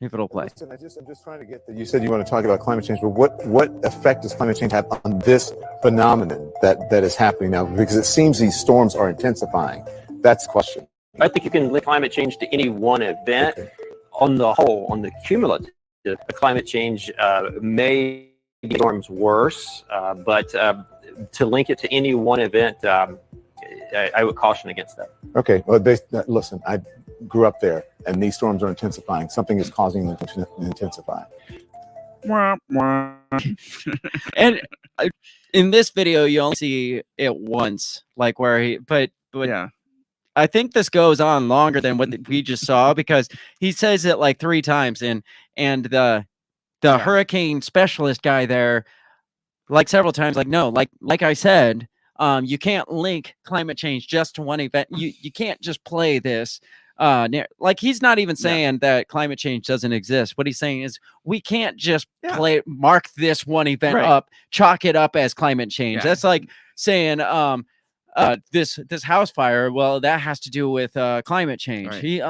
If it'll play. Listen, I'm just trying to get that. You said you want to talk about climate change, but what effect does climate change have on this phenomenon that is happening now? Because it seems these storms are intensifying. That's the question. I think you can link climate change to any one event. Okay. On the whole, on the cumulative, climate change may make storms worse, but to link it to any one event, I would caution against that. Okay. Well, listen, I grew up there, and these storms are intensifying. Something is causing them to intensify. And in this video, you only see it once, like where but yeah. I think this goes on longer than what we just saw because he says it like 3 times, and the the Yeah. hurricane specialist guy there, like several times, like, no, like I said, you can't link climate change just to one event. You can't just play this. Like he's not even saying that climate change doesn't exist. What he's saying is we can't just mark this one event up, chalk it up as climate change. That's like saying this house fire, well, that has to do with climate change. He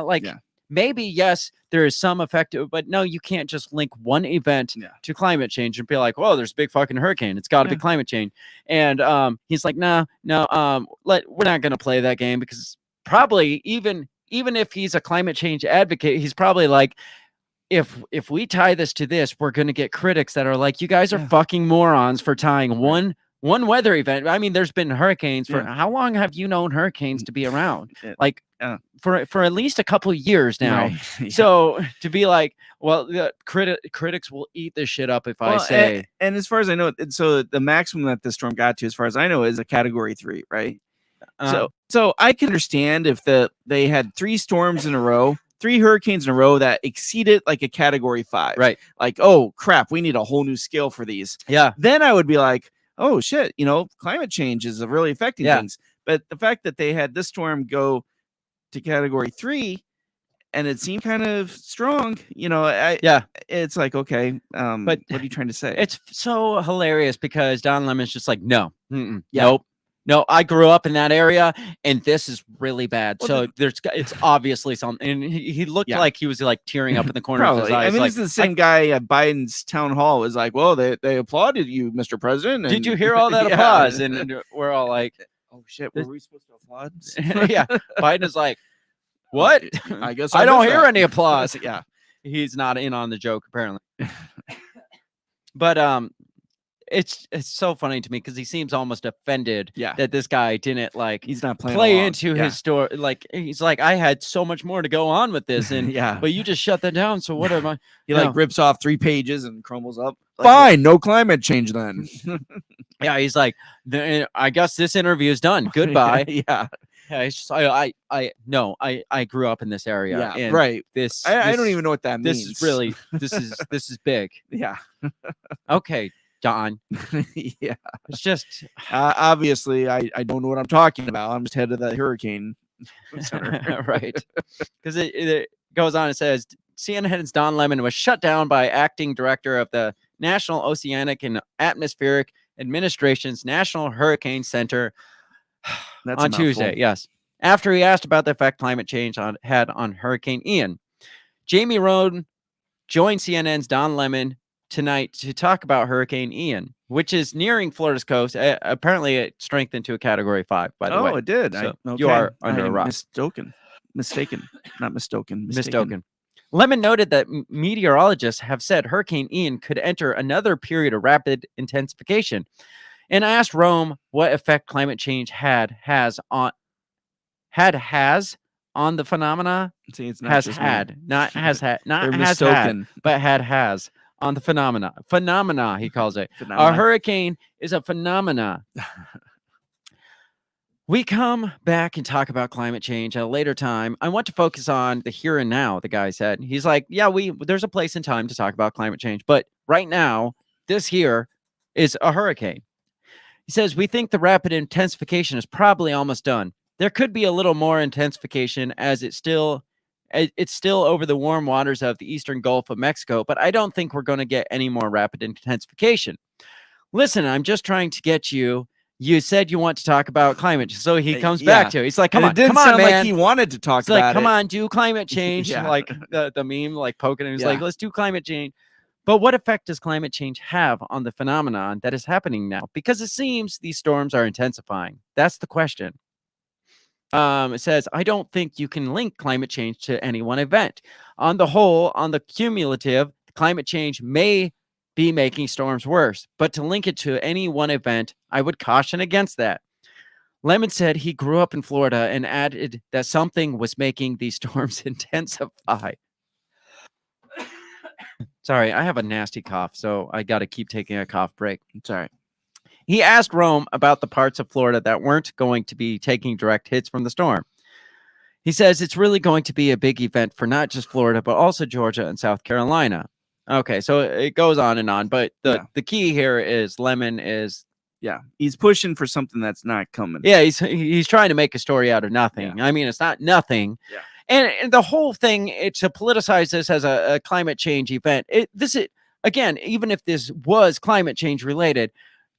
maybe yes, there is some effect, but no, you can't just link one event to climate change and be like, "Whoa, there's a big fucking hurricane. It's got to be climate change." And he's like, "No, we're not gonna play that game because probably even if he's a climate change advocate, he's probably like." If we tie this to this, we're going to get critics that are like, you guys are fucking morons for tying one weather event. I mean, there's been hurricanes for how long have you known hurricanes to be around? Like for at least a couple of years now. So to be like, well, the critics will eat this shit up if I say. And as far as I know, so the maximum that the storm got to, as far as I know, is a Category 3, right? So I can understand if they had 3 storms in a row. 3 hurricanes in a row that exceeded like a Category 5. Right. Like, oh crap, we need a whole new scale for these. Yeah. Then I would be like, oh shit, climate change is really affecting things. But the fact that they had this storm go to Category 3 and it seemed kind of strong, it's like, okay, but what are you trying to say? It's so hilarious because Don Lemon's just like, nope. No, I grew up in that area, and this is really bad. Well, so it's obviously something. And he looked like he was like tearing up in the corner of his eyes. I mean, like, this is the same guy at Biden's town hall was like, well, they applauded you, Mr. President. And, did you hear all that applause? And we're all like, oh shit, were we supposed to applaud? Yeah. Biden is like, what? I guess I don't hear any applause. Yeah. He's not in on the joke, apparently. But it's so funny to me because he seems almost offended that this guy didn't he's not play into his story. Like he's like, I had so much more to go on with this, and but you just shut that down. So what am I? He rips off 3 pages and crumbles up. Fine, no climate change then. Yeah, he's like, I guess this interview is done. Goodbye. Yeah. It's just, I grew up in this area. Yeah, and right. This I don't even know what that means. This is really this is big. Yeah. Okay. Don. Yeah. It's just obviously I don't know what I'm talking about. I'm just head of the hurricane center. Right. Because it goes on, it says CNN's Don Lemon was shut down by acting director of the National Oceanic and Atmospheric Administration's National Hurricane Center on Tuesday. Yes. After he asked about the effect climate change had on Hurricane Ian. Jamie Rohn joined CNN's Don Lemon tonight to talk about Hurricane Ian, which is nearing Florida's coast. Apparently, it strengthened to a Category 5. By the way, it did. So you are under a rock. Mistaken. Lemon noted that meteorologists have said Hurricane Ian could enter another period of rapid intensification, and asked Rome what effect climate change has on the phenomena. See, it's not but has. On the phenomena, he calls it. A hurricane is a phenomena. We come back and talk about climate change at a later time. I want to focus on the here and now, the guy said. He's like, yeah, there's a place and time to talk about climate change, but right now, this here is a hurricane. He says, we think the rapid intensification is probably almost done. There could be a little more intensification as it's still over the warm waters of the eastern Gulf of Mexico, but I don't think we're going to get any more rapid intensification. Listen, I'm just trying to get you. You said you want to talk about climate change. So he comes back to it. He's like, come on, man. Like he wanted to talk about it. Come on, do climate change. Like the meme, like poking him. He's like, let's do climate change. But what effect does climate change have on the phenomenon that is happening now? Because it seems these storms are intensifying. That's the question. It says, I don't think you can link climate change to any one event. On the whole, on the cumulative, climate change may be making storms worse, but to link it to any one event, I would caution against that. Lemon said he grew up in Florida and added that something was making these storms intensify. Sorry, I have a nasty cough, so I got to keep taking a cough break. It's all right. He asked Rome about the parts of Florida that weren't going to be taking direct hits from the storm. He says it's really going to be a big event for not just Florida, but also Georgia and South Carolina. Okay, so it goes on and on, but the key here is Lemon is he's pushing for something that's not coming. Yeah, he's trying to make a story out of nothing. I mean, it's not nothing. Yeah. And the whole thing, to politicize this as a climate change event. This is, again, even if this was climate change related,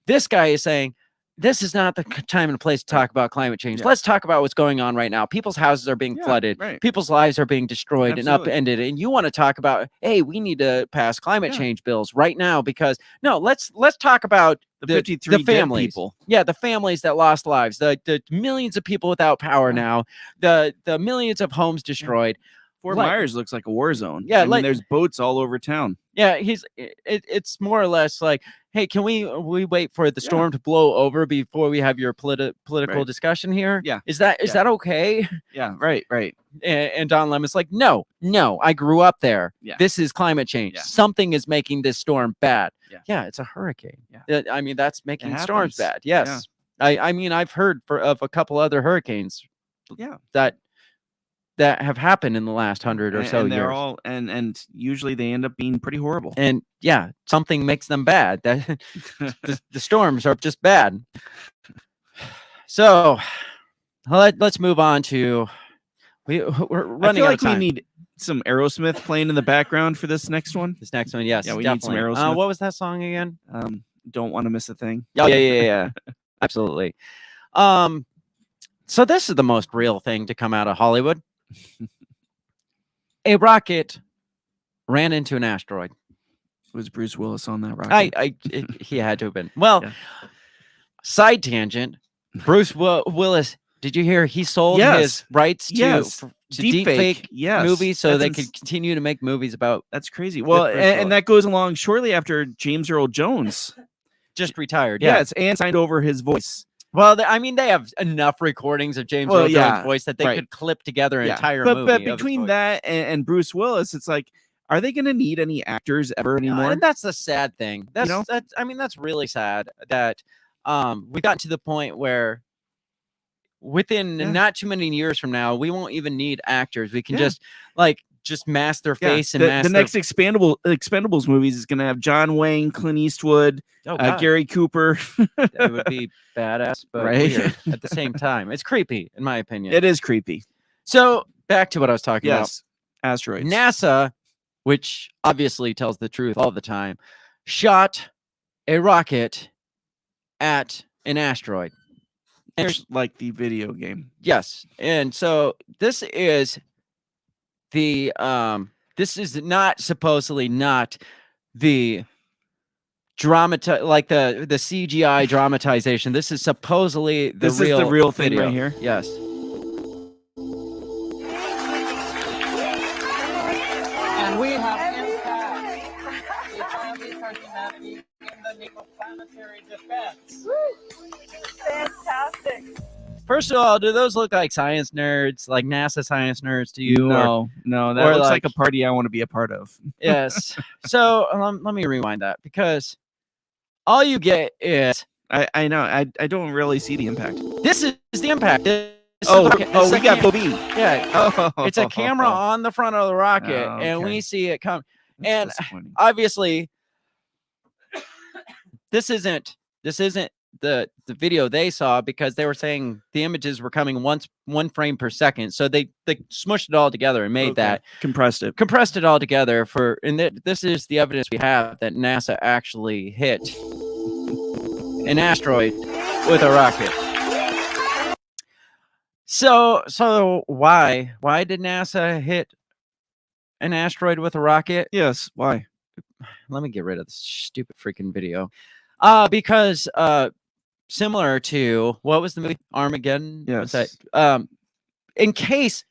this guy is saying this is not the time and place to talk about climate change. Let's talk about what's going on right now. People's houses are being flooded. Right. People's lives are being destroyed Absolutely. and upended. And you want to talk about, hey, we need to pass climate change bills right now because let's talk about the 53 the families. People. Yeah, the families that lost lives, the millions of people without power now, the millions of homes destroyed. Fort Myers looks like a war zone. Yeah, I mean, there's boats all over town. Yeah, it's more or less like, hey, can we wait for the storm to blow over before we have your political discussion here? Yeah. Is that okay? Yeah, right. And Don Lemon's like, no, I grew up there. Yeah. This is climate change. Yeah. Something is making this storm bad. Yeah, it's a hurricane. Yeah. I mean, that's making storms happens. bad. Yes. Yeah. I mean, I've heard of a couple other hurricanes. Yeah. That have happened in the last 100 or so and they're years. all and usually they end up being pretty horrible. And something makes them bad. That the storms are just bad. So let's move on to we're running out of time. We need some Aerosmith playing in the background for this next one. This next one, yes. Yeah, we definitely. need some Aerosmith. What was that song again? Don't Want to Miss a Thing. Oh, yeah. Absolutely. So this is the most real thing to come out of Hollywood. A rocket ran into an asteroid. Was Bruce Willis on that rocket? He had to have been. Well, side tangent. Bruce Willis. Did you hear he sold his rights to deepfake movies so they could continue to make movies about? That's crazy. Well, and that goes along shortly after James Earl Jones just retired. Yes, and signed over his voice. Well, I mean, they have enough recordings of James Earl Jones' voice that they could clip together an entire movie. But between that and Bruce Willis, it's like, are they going to need any actors ever anymore? And that's the sad thing. That's really sad that we got to the point where within not too many years from now, we won't even need actors. We can just mask their face and mask the next Expendables movies is going to have John Wayne, Clint Eastwood, Gary Cooper. That would be badass, but weird at the same time. It's creepy, in my opinion. It is creepy. So back to what I was talking about. Asteroids. NASA, which obviously tells the truth all the time, shot a rocket at an asteroid. Just like the video game. Yes. And so this is supposedly not the the CGI dramatization. This is supposedly the real thing video. Right here. Yes. And we have impact in the name of planetary defense. Fantastic. First of all, do those look like science nerds, like NASA science nerds to you? No, that looks like a party I want to be a part of. Yes. So let me rewind that, because all you get is I know I don't really see the impact. This is the impact. We got Bobby. Yeah. It's a camera on the front of the rocket, and we see it come. And obviously, this isn't the video they saw, because they were saying the images were coming one frame per second. So they smushed it all together and made that compressed it all together this is the evidence we have that NASA actually hit an asteroid with a rocket. So why did NASA hit an asteroid with a rocket? Yes, why? Let me get rid of this stupid freaking video. Because similar to, what was the movie? Armageddon? Yes. In case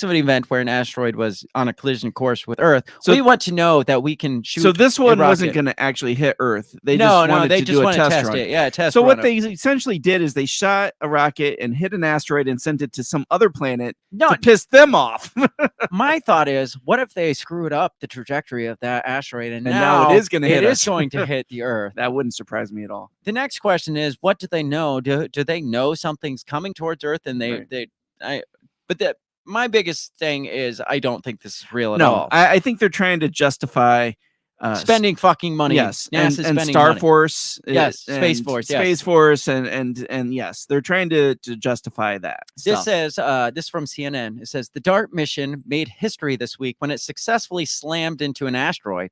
of an event where an asteroid was on a collision course with Earth, we want to know that we can shoot. So this one wasn't going to actually hit Earth. They just wanted to do a test run. It. Yeah, a test so run. What they essentially did is they shot a rocket and hit an asteroid and sent it to some other planet to piss them off. My thought is, what if they screwed up the trajectory of that asteroid and now it is going to hit us. It is going to hit the Earth. That wouldn't surprise me at all. The next question is, what do they know? Do they know something's coming towards Earth? And my biggest thing is, I don't think this is real at all. I think they're trying to justify spending fucking money. Yes, NASA's and spending Star money. Force. Yes, Space and Force, yes. Space Force, and yes, they're trying to justify that. This stuff. says, this is from CNN. It says the DART mission made history this week when it successfully slammed into an asteroid,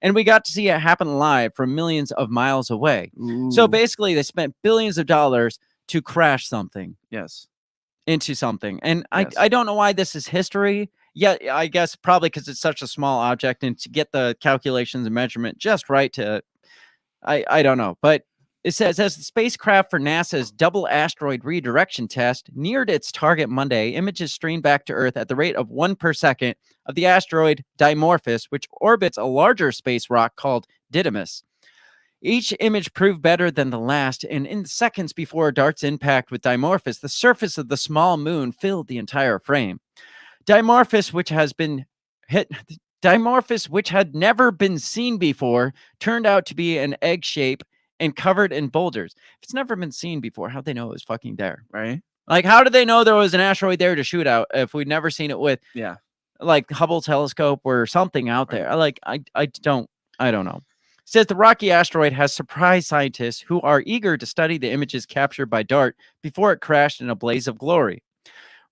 and we got to see it happen live from millions of miles away. So Ooh, basically, they spent billions of dollars to crash something yes, into something, and Yes. I don't know why this is history. Yeah, I guess probably because it's such a small object, and to get the calculations and measurement just right to, I don't know, but. It says, as the spacecraft for NASA's double asteroid redirection test neared its target Monday, images streamed back to Earth at the rate of 1 per second of the asteroid Dimorphos, which orbits a larger space rock called Didymus. Each image proved better than the last, and in the seconds before DART's impact with Dimorphos, the surface of the small moon filled the entire frame. Dimorphos, which had never been seen before, turned out to be an egg shape and covered in boulders. If it's never been seen before, how'd they know it was fucking there? right? Like, how did they know there was an asteroid there to shoot out if we'd never seen it with, Yeah, like, Hubble telescope or something out Right. there? I don't know. It says the rocky asteroid has surprised scientists who are eager to study the images captured by DART before it crashed in a blaze of glory.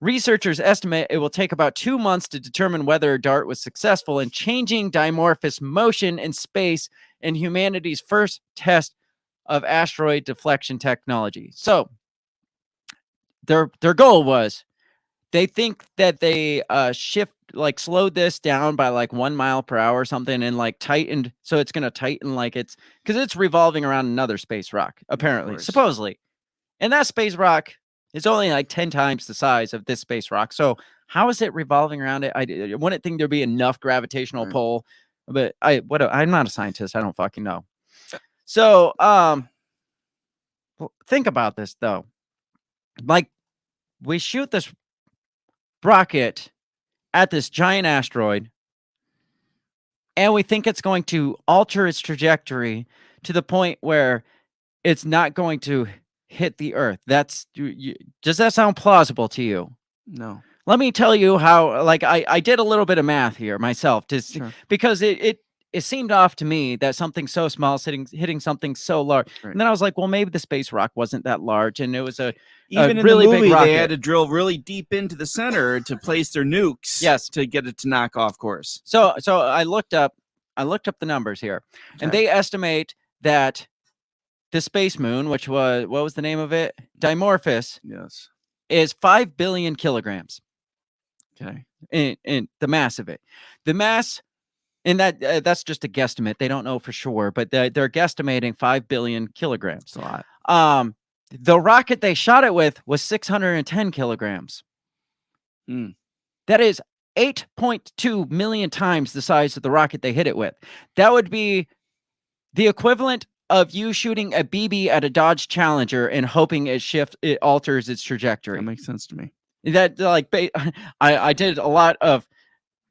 Researchers estimate it will take about 2 months to determine whether DART was successful in changing Dimorphos' motion in space in humanity's first test of asteroid deflection technology. So their goal was, they think that they slowed this down by like 1 mile per hour or something, and like tightened, so it's gonna tighten, like, it's because it's revolving around another space rock, apparently, course. supposedly. And that space rock is only like 10 times the size of this space rock. So how is it revolving around it? I wouldn't think there'd be enough gravitational Right. pull, but I'm not a scientist. I don't fucking know. So think about this though. Like, we shoot this rocket at this giant asteroid, and we think it's going to alter its trajectory to the point where it's not going to hit the Earth. Does that sound plausible to you? no, Let me tell you how. Like, I did a little bit of math here myself, Sure. because it seemed off to me that something so small hitting something so large. Right. And then I was like, well, maybe the space rock wasn't that large, and it was a even in really the big movie, they rocket. had to drill really deep into the center to place their nukes. Yes. to get it to knock off course. So I looked up the numbers here, and Okay. they estimate that the space moon, which was, what was the name of it? Dimorphos, Yes. is 5 billion kilograms Okay. in the mass of it. The mass, and that's just a guesstimate. They don't know for sure, but they're guesstimating 5 billion kilograms. It's a lot. The rocket they shot it with was 610 kilograms. Hmm. That is 8.2 million times the size of the rocket they hit it with. That would be the equivalent of you shooting a BB at a Dodge Challenger and hoping it alters its trajectory. That makes sense to me. That, like, I did a lot of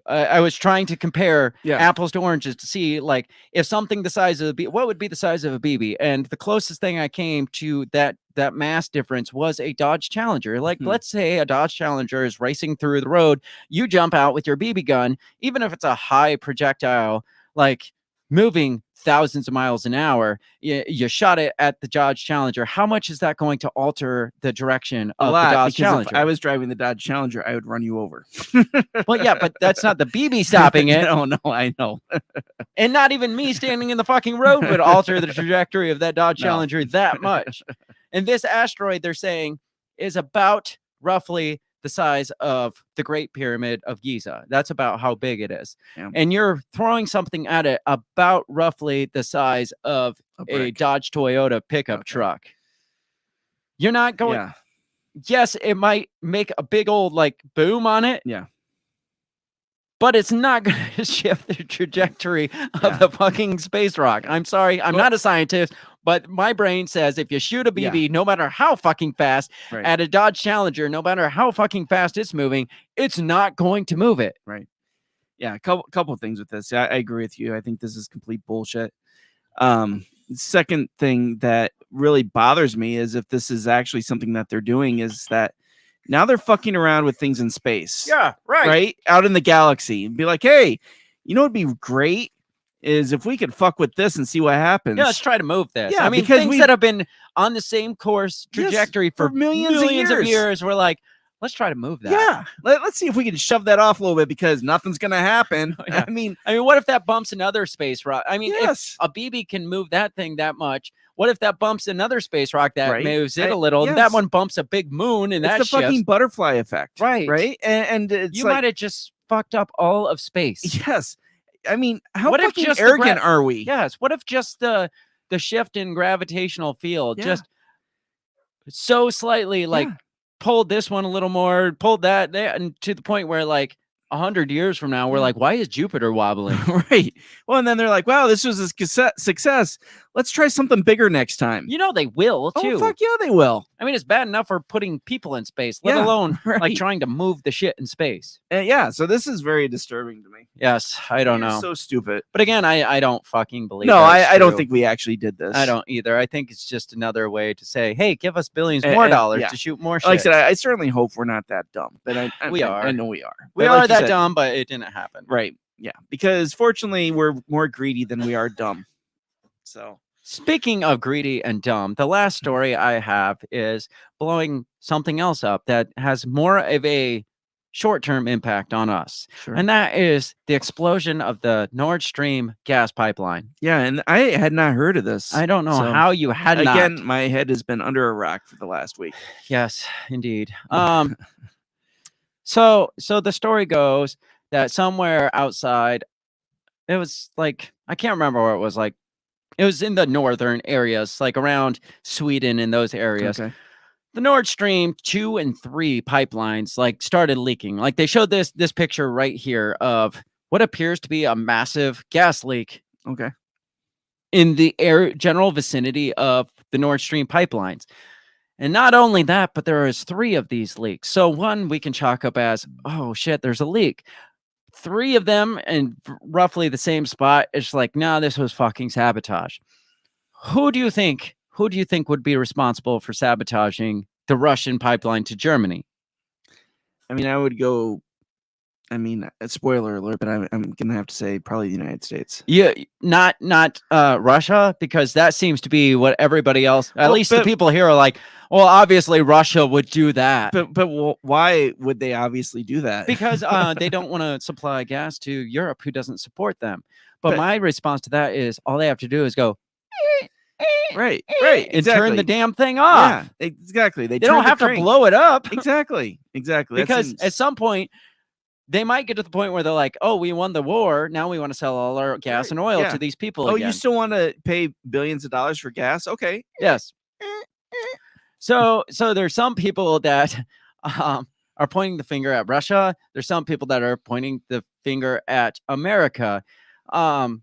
I was trying to compare Yeah. apples to oranges to see, like, if something the size of what would be the size of a BB, and the closest thing I came to that mass difference was a Dodge Challenger. Like, let's say a Dodge Challenger is racing through the road, you jump out with your BB gun, even if it's a high projectile, like moving thousands of miles an hour, you shot it at the Dodge Challenger. How much is that going to alter the direction A of lot, the Dodge because Challenger? if I was driving the Dodge Challenger, I would run you over. Well, yeah, but that's not the BB stopping it. No, I know. And not even me standing in the fucking road would alter the trajectory of that Dodge No. Challenger that much. And this asteroid, they're saying, is about roughly the size of the Great Pyramid of Giza. That's about how big it is. Yeah. And you're throwing something at it about roughly the size of a brick. Dodge Toyota pickup truck. You're not going... Yeah. Yes, it might make a big old, like, boom on it. Yeah. But it's not going to shift the trajectory of Yeah. the fucking space rock. I'm sorry. I'm Well- not a scientist, but my brain says if you shoot a BB, no matter how fucking fast, Right. at a Dodge Challenger, no matter how fucking fast it's moving, it's not going to move it. Right. Yeah. A couple of things with this. I agree with you. I think this is complete bullshit. Second thing that really bothers me is if this is actually something that they're doing, is that now they're fucking around with things in space. Yeah, right. Right? Out in the galaxy, and be like, hey, you know what'd be great is if we could fuck with this and see what happens. Yeah, let's try to move this. Yeah, I mean, because things that have been on the same course trajectory for millions of years. We're like, let's try to move that. Yeah, let's see if we can shove that off a little bit because nothing's gonna happen. Yeah. I mean, what if that bumps another space rock? I mean, yes. if a BB can move that thing that much, what if that bumps another space rock that Right. moves it a little, and that one bumps a big moon, and it's that the fucking shifts? butterfly effect, Right. Right, and it's you like, might have just fucked up all of space. Yes, I mean, how What if fucking just the arrogant are we? Yes. What if just the shift in gravitational field Yeah. just so slightly like pulled this one a little more, pulled that there, and to the point where like 100 years from now, we're like, why is Jupiter wobbling? Right. Well, and then they're like, wow, this was a success. Let's try something bigger next time. You know they will too. Oh, fuck yeah, they will. I mean, it's bad enough for putting people in space, let alone like trying to move the shit in space. Yeah, so this is very disturbing to me. Yes, I don't know. So stupid. But again, I don't fucking believe. No, that's I don't true. think we actually did this. I don't either. I think it's just another way to say, hey, give us billions more dollars to shoot more shit. Like I said, I certainly hope we're not that dumb. But we are. I know we are. We But are like you that said, dumb, but it didn't happen. Right. Yeah. Because fortunately, we're more greedy than we are dumb. So. Speaking of greedy and dumb, the last story I have is blowing something else up that has more of a short-term impact on us. Sure. And that is the explosion of the Nord Stream gas pipeline. Yeah, and I had not heard of this. I don't know how you had not. Again, my head has been under a rock for the last week. Yes, indeed. So the story goes that somewhere outside, it was like, I can't remember where it was, like it was in the northern areas, like around Sweden and those areas. Okay. The Nord Stream 2 and 3 pipelines like started leaking. Like they showed this picture right here of what appears to be a massive gas leak. Okay. In the general vicinity of the Nord Stream pipelines. And not only that, but there is 3 of these leaks. So one we can chalk up as, oh shit, there's a leak. 3 of them in roughly the same spot. It's like, nah, this was fucking sabotage. Who do you think would be responsible for sabotaging the Russian pipeline to Germany? I mean, I would go. I mean, a spoiler alert, but I'm gonna have to say probably the United States. Yeah, not Russia, because that seems to be what everybody else, at least the people here, are like. Well, obviously Russia would do that. But why would they obviously do that? Because they don't want to supply gas to Europe, who doesn't support them. But my response to that is all they have to do is go. Right, and turn the damn thing off. Yeah, exactly. They don't have to blow it up. Exactly. Because at some point, they might get to the point where they're like, oh, we won the war. Now we want to sell all our gas and oil to these people again. You still want to pay billions of dollars for gas? Okay. Yes. So there's some people that are pointing the finger at Russia. There's some people that are pointing the finger at America. I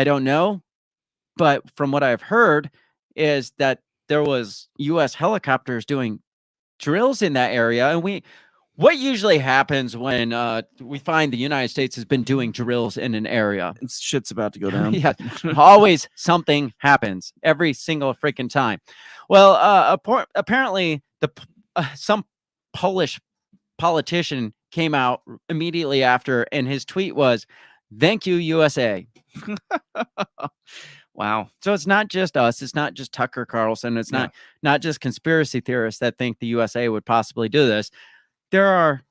don't know, but from what I've heard is that there was U.S. helicopters doing drills in that area, and what usually happens when we find the United States has been doing drills in an area? Shit's about to go down. Yeah, always something happens every single freaking time. Well, apparently some Polish politician came out immediately after, and his tweet was, "Thank you, USA." Wow. So it's not just us. It's not just Tucker Carlson. It's not just conspiracy theorists that think the USA would possibly do this. There are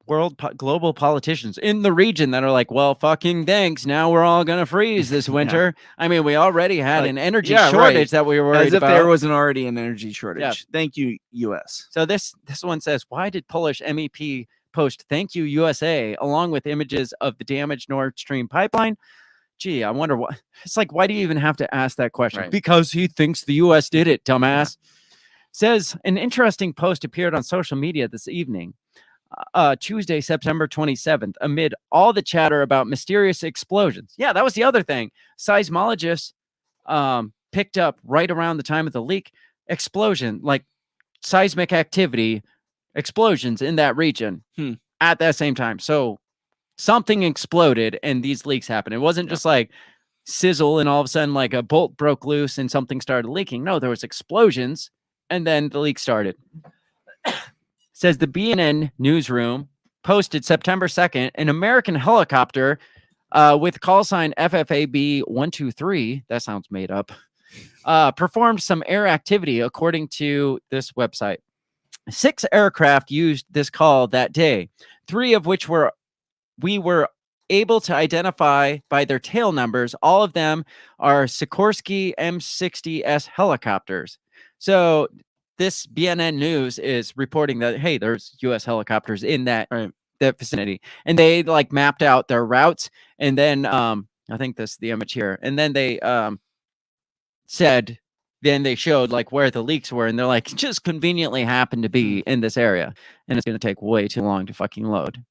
global politicians in the region that are like, well, fucking thanks. Now we're all going to freeze this winter. I mean, we already had an energy shortage that we were worried about. As if there wasn't already an energy shortage. Yeah. Thank you, US. So this one says, why did Polish MEP post "Thank you, USA" along with images of the damaged Nord Stream pipeline? Gee, I wonder what. It's like, why do you even have to ask that question? Right. Because he thinks the US did it, dumbass. Yeah. Says an interesting post appeared on social media this evening, Tuesday, September 27th, amid all the chatter about mysterious explosions. Yeah, that was the other thing. Seismologists picked up right around the time of the leak explosion, like seismic activity, explosions in that region at that same time. So something exploded and these leaks happened. It wasn't just like sizzle and all of a sudden like a bolt broke loose and something started leaking. No, there was explosions. And then the leak started. Says the BNN newsroom posted September 2nd, an American helicopter with call sign FFAB 123. That sounds made up. Performed some air activity according to this website. 6 aircraft used this call that day, 3 of which we were able to identify by their tail numbers. All of them are Sikorsky M60S helicopters. So this BNN News is reporting that, hey, there's U.S. helicopters in that vicinity, and they like mapped out their routes, and then I think this is the image here, and then they then they showed like where the leaks were, and they're like, just conveniently happened to be in this area, and it's going to take way too long to fucking load.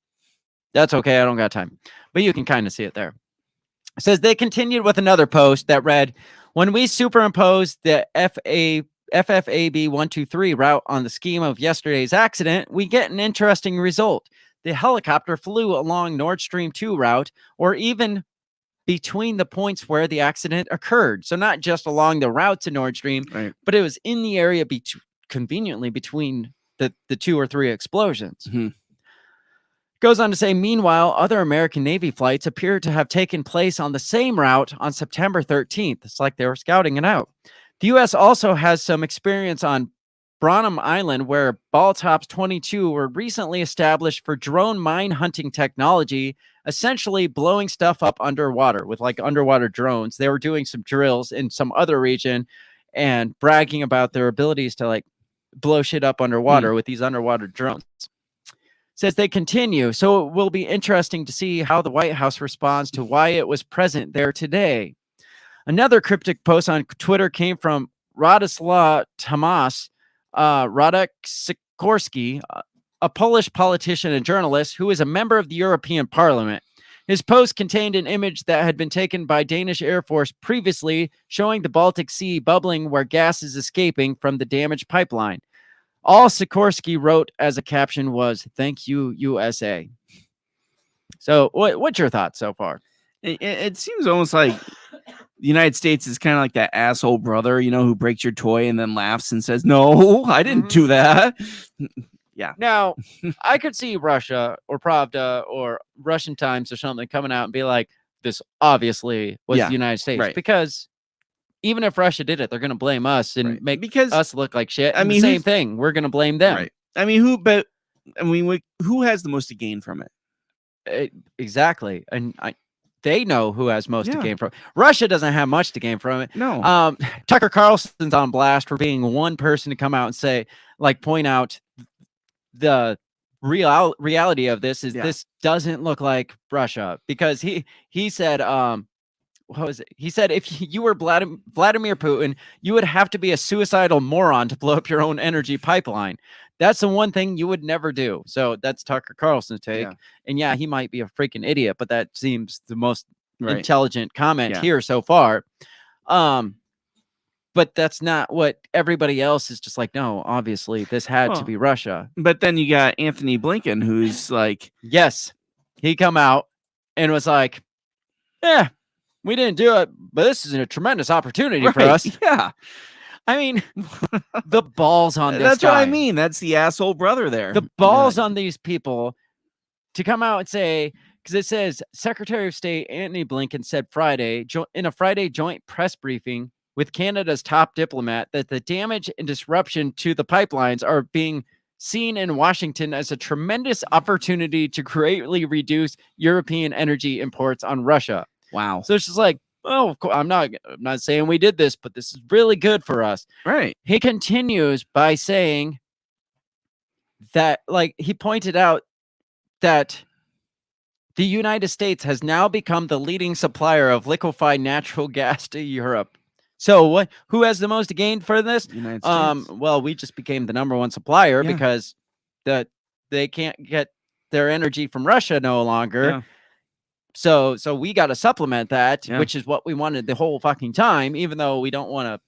That's okay, I don't got time, but you can kind of see it there. It says they continued with another post that read, when we superimpose the FFAB 123 route on the scheme of yesterday's accident, we get an interesting result. The helicopter flew along Nord Stream 2 route, or even between the points where the accident occurred. So not just along the route to Nord Stream, but it was in the area conveniently between the 2 or 3 explosions. Goes on to say, meanwhile, other American Navy flights appear to have taken place on the same route on September 13th. It's like they were scouting it out. The U.S. also has some experience on Branham Island, where Ball-Tops 22 were recently established for drone mine hunting technology, essentially blowing stuff up underwater with like underwater drones. They were doing some drills in some other region and bragging about their abilities to like blow shit up underwater with these underwater drones. Says they continue, so it will be interesting to see how the White House responds to why it was present there today. Another cryptic post on Twitter came from Radoslaw Tomasz Radek Sikorsky, a Polish politician and journalist who is a member of the European Parliament. His post contained an image that had been taken by Danish Air Force previously, showing the Baltic Sea bubbling where gas is escaping from the damaged pipeline. All Sikorsky wrote as a caption was, "Thank you, USA." So what's your thoughts so far? It seems almost like the United States is kind of like that asshole brother, you know, who breaks your toy and then laughs and says, "No, I didn't do that." Yeah. Now, I could see Russia or Pravda or Russian Times or something coming out and be like, this obviously was the United States. Because even if Russia did it, they're going to blame us and make us look like shit. I mean, the same thing. We're going to blame them. Right. I mean, who has the most to gain from it? Exactly. And they know who has most to gain from it. Russia doesn't have much to gain from it. No. Tucker Carlson's on blast for being one person to come out and say, like, point out the reality of this is this doesn't look like Russia, because he said, what was it? He said, if you were Vladimir Putin, you would have to be a suicidal moron to blow up your own energy pipeline. That's the one thing you would never do. So that's Tucker Carlson's take. And yeah, he might be a freaking idiot, but that seems the most intelligent comment here so far. But that's not what everybody else is just like, no, obviously this had to be Russia. But then you got Anthony Blinken, who's like, yes, he come out and was like, yeah, we didn't do it, but this is a tremendous opportunity for us. Yeah. I mean, the balls on this That's guy. what I mean. That's the asshole brother there. The balls on these people to come out and say, because it says Secretary of State Antony Blinken said Friday in a Friday joint press briefing with Canada's top diplomat that the damage and disruption to the pipelines are being seen in Washington as a tremendous opportunity to greatly reduce European energy imports on Russia. Wow. So it's just like, oh, I'm not saying we did this, but this is really good for us. Right. He continues by saying that, like, he pointed out that the United States has now become the leading supplier of liquefied natural gas to Europe. So who has the most to gain for this? United States. Well, we just became the #1 supplier because they can't get their energy from Russia no longer. Yeah. So we got to supplement that, which is what we wanted the whole fucking time, even though we don't want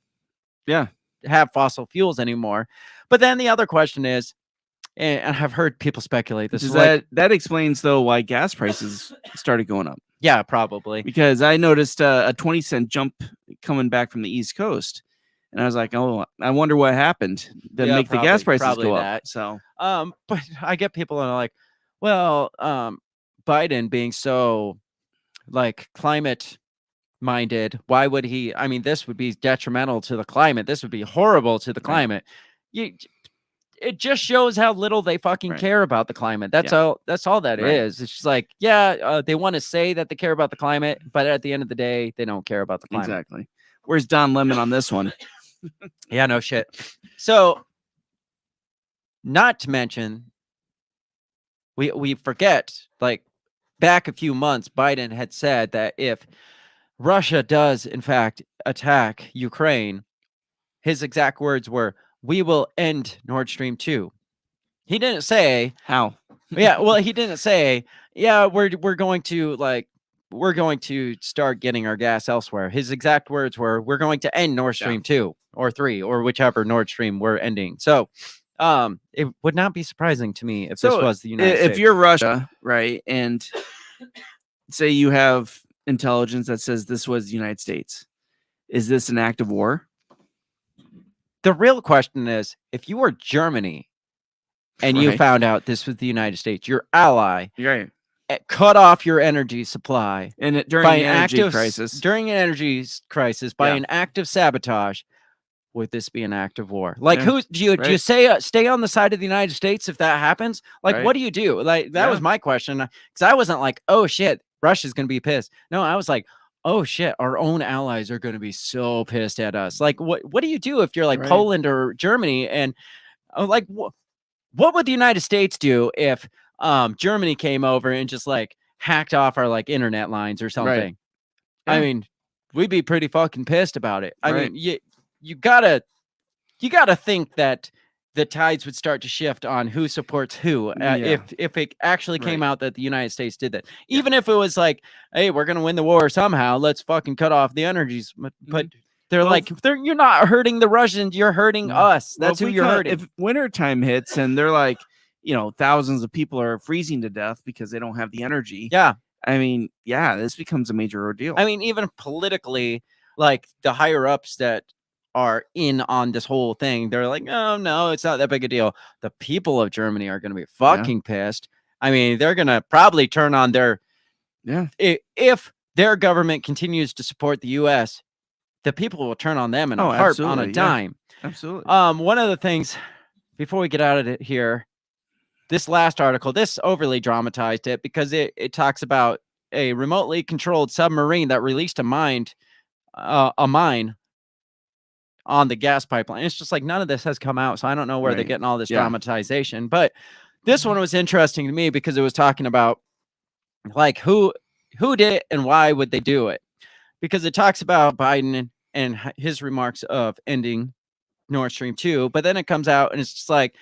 to have fossil fuels anymore. But then the other question is, and I've heard people speculate this, is that explains though why gas prices started going up. Yeah, probably. Because I noticed a 20-cent jump coming back from the East Coast. And I was like, oh, I wonder what happened to make the gas prices go up. So, but I get people that are like, well, Biden being so like climate minded. Why would he? I mean, this would be detrimental to the climate. This would be horrible to the climate. It just shows how little they fucking care about the climate. That's all. That's all that is. It's just like, they want to say that they care about the climate, but at the end of the day, they don't care about the climate. Exactly. Where's Don Lemon on this one? Yeah, no shit. So, not to mention, we forget, like, back a few months, Biden had said that if Russia does, in fact, attack Ukraine, his exact words were, "We will end Nord Stream 2." He didn't say how. Yeah, well, he didn't say, "Yeah, we're going to start getting our gas elsewhere." His exact words were, "We're going to end Nord Stream 2 or 3 or whichever Nord Stream we're ending." So, it would not be surprising to me if this was the United States. If you're Russia, right, and say you have intelligence that says this was the United States, is this an act of war? The real question is, if you were Germany and you found out this was the United States, your ally, cut off your energy supply, and during an energy crisis, by an act of sabotage, would this be an act of war? Like, Yeah. who do you say stay on the side of the United States if that happens? Like, what do you do? Like, that was my question, because I wasn't like, oh shit, Russia's gonna be pissed. No, I was like, oh shit, our own allies are gonna be so pissed at us. Like, what do you do if you're like Poland or Germany? And like, what would the United States do if Germany came over and just like hacked off our like internet lines or something? I mean, we'd be pretty fucking pissed about it. I mean, you gotta think that the tides would start to shift on who supports who if it actually came out that the United States did that. Even if it was like, hey, we're gonna win the war somehow, let's fucking cut off the energies. But they're you're not hurting the Russians, you're hurting us. That's who you're hurting. If wintertime hits and they're like, thousands of people are freezing to death because they don't have the energy. Yeah. I mean, this becomes a major ordeal. I mean, even politically, like the higher ups that are in on this whole thing, they're like, oh no, it's not that big a deal. The people of Germany are going to be fucking pissed. I mean, they're going to probably turn on their if their government continues to support the US, the people will turn on them in a heart, on a dime. Absolutely. One of the things before we get out of it here, this last article, this overly dramatized it because it talks about a remotely controlled submarine that released a mine on the gas pipeline. It's just like none of this has come out, so I don't know where they're getting all this dramatization. But this one was interesting to me because it was talking about like who did it and why would they do it? Because it talks about Biden and his remarks of ending Nord Stream 2, but then it comes out and it's just like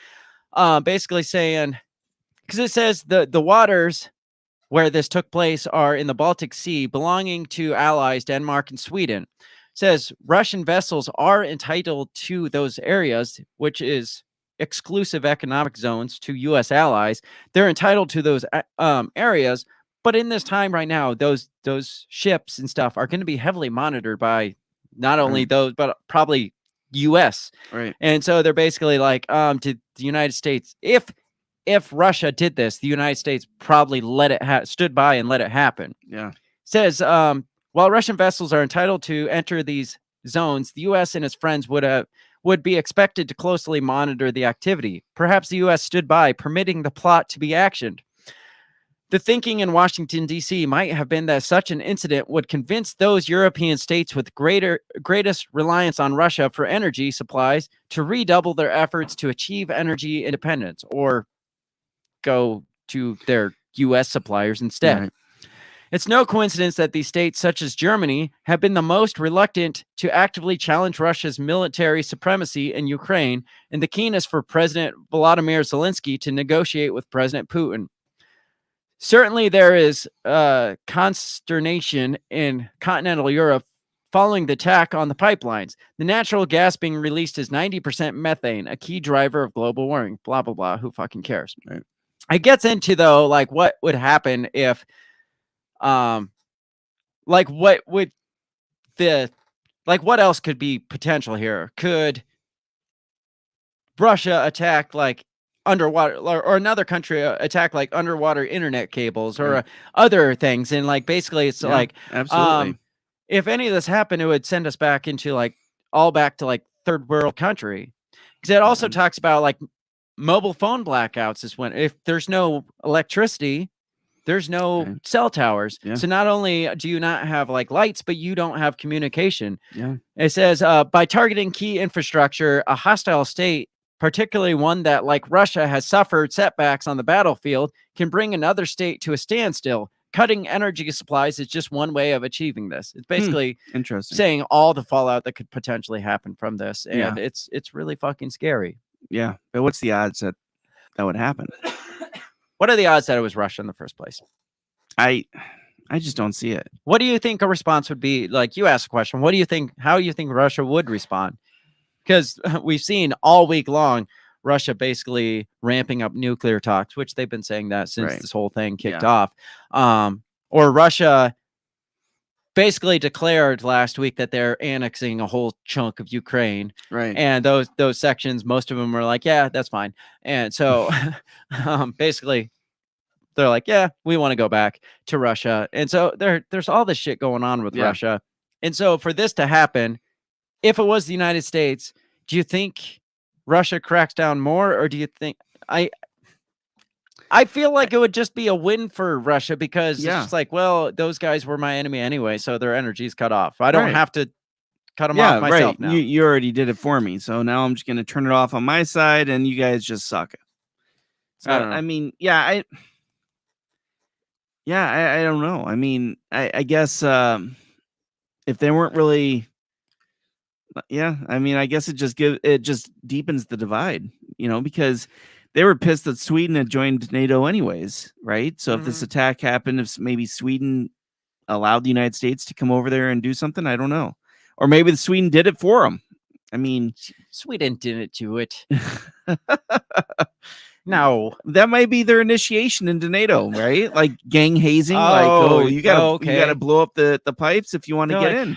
basically saying, because it says the waters where this took place are in the Baltic Sea, belonging to allies Denmark and Sweden. Says Russian vessels are entitled to those areas, which is exclusive economic zones to U.S. allies. They're entitled to those areas, but in this time right now, those ships and stuff are going to be heavily monitored by not only those, but probably U.S. Right. And so they're basically like, to the United States, if Russia did this, the United States probably stood by and let it happen. Yeah. Says, while Russian vessels are entitled to enter these zones, the U.S. and its friends would be expected to closely monitor the activity. Perhaps the U.S. stood by, permitting the plot to be actioned. The thinking in Washington, D.C. might have been that such an incident would convince those European states with greatest reliance on Russia for energy supplies to redouble their efforts to achieve energy independence or go to their U.S. suppliers instead. Right. It's no coincidence that these states, such as Germany, have been the most reluctant to actively challenge Russia's military supremacy in Ukraine and the keenest for President Volodymyr Zelensky to negotiate with President Putin. Certainly, there is consternation in continental Europe following the attack on the pipelines. The natural gas being released is 90% methane, a key driver of global warming. Blah, blah, blah. Who fucking cares? Right. It gets into, though, like what would happen if like what would what else could be potential here? Could Russia attack like underwater, or another country attack like underwater internet cables or other things. And like, basically it's like, absolutely. If any of this happened, it would send us back into like back to like third world country. Because it also talks about like mobile phone blackouts is when, if there's no electricity, there's no cell towers. So not only do you not have like lights, but you don't have communication. It says by targeting key infrastructure, a hostile state, particularly one that like Russia has suffered setbacks on the battlefield, can bring another state to a standstill. Cutting energy supplies is just one way of achieving this. It's basically interesting, saying all the fallout that could potentially happen from this. And it's really fucking scary. Yeah. But what's the odds that would happen? What are the odds that it was Russia in the first place? I just don't see it. What do you think a response would be? Like, you asked a question. What do you think? How do you think Russia would respond? Because we've seen all week long Russia basically ramping up nuclear talks, which they've been saying that since this whole thing kicked off. Or Russia basically declared last week that they're annexing a whole chunk of Ukraine. And those sections, most of them were like, yeah, that's fine. And so basically they're like, yeah, we want to go back to Russia. And so there's all this shit going on with Russia. And so for this to happen, if it was the United States, do you think Russia cracks down more, or do you think I feel like it would just be a win for Russia, because it's just like, well, those guys were my enemy anyway, so their energy's cut off. I don't have to cut them off myself now. You already did it for me, so now I'm just going to turn it off on my side, and you guys just suck it. So, I mean, I don't know. I mean, I guess if they weren't really, I mean, I guess it just deepens the divide, because they were pissed that Sweden had joined NATO anyways, right? So if this attack happened, if maybe Sweden allowed the United States to come over there and do something, I don't know. Or maybe Sweden did it for them. I mean, Sweden didn't do it. No, that might be their initiation into NATO, right? Like gang hazing. You gotta blow up the pipes if you want to get in.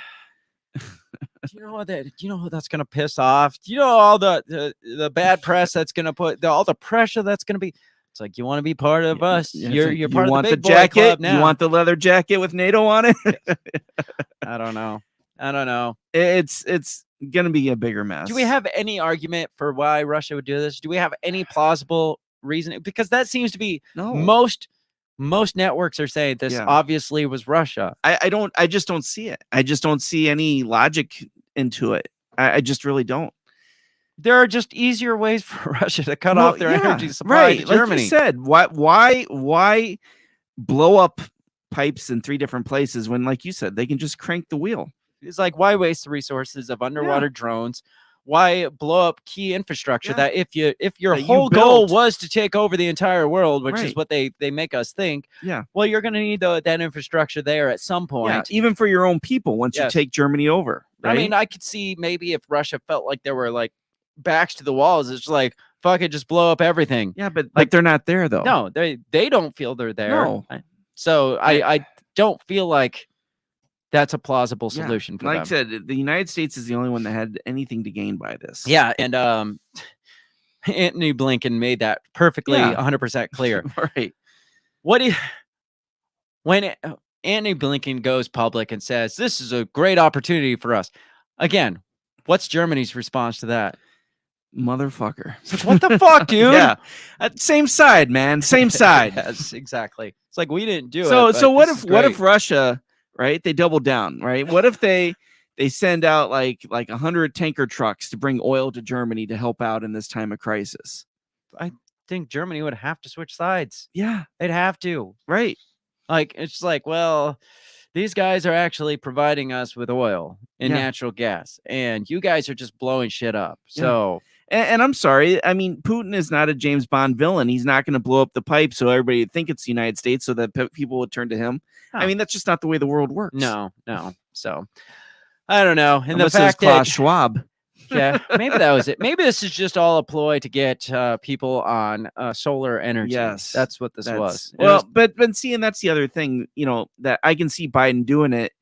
Do you know what that's gonna piss off? Do you know all the bad press that's gonna put, all the pressure that's gonna be? It's like, you want to be part of us. You're part of the big boy club now. You want the leather jacket with NATO on it? I don't know. It's gonna be a bigger mess. Do we have any argument for why Russia would do this? Do we have any plausible reason? Because that seems to be most networks are saying this obviously was Russia. I just don't see it. I just don't see any logic into it. I just really don't. There are just easier ways for Russia to cut off their energy supply to Germany. Like you said, why blow up pipes in 3 different places when, like you said, they can just crank the wheel? It's like, why waste the resources of underwater drones? Why blow up key infrastructure that if your whole goal was to take over the entire world, which is what they make us think, well, you're going to need that infrastructure there at some point. Even for your own people once you take Germany over. Right? I mean, I could see maybe if Russia felt like there were like backs to the walls, it's like, fuck it, just blow up everything. Yeah, but like they're not there though. No, they don't feel they're there. No. So I don't feel like that's a plausible solution for them. Like I said, the United States is the only one that had anything to gain by this. Yeah, and Antony Blinken made that perfectly 100% clear. Right. When Antony Blinken goes public and says, this is a great opportunity for us, again, what's Germany's response to that? Motherfucker. It's like, what the fuck, dude? Same side, man. Same side. Yes, exactly. It's like, we didn't do it. So what if Russia, right? They double down, right? What if they send out like 100 tanker trucks to bring oil to Germany to help out in this time of crisis? I think Germany would have to switch sides. Yeah, they'd have to. Right. Like, it's like, well, these guys are actually providing us with oil and natural gas, and you guys are just blowing shit up. So, and I'm sorry. I mean, Putin is not a James Bond villain. He's not going to blow up the pipe so everybody would think it's the United States so that people would turn to him. Oh. I mean, that's just not the way the world works. No. So, I don't know. And unless the fact that Klaus Schwab. Yeah, maybe that was it. Maybe this is just all a ploy to get people on solar energy. Yes, that's what this was. Well, but seeing that's the other thing, that I can see Biden doing it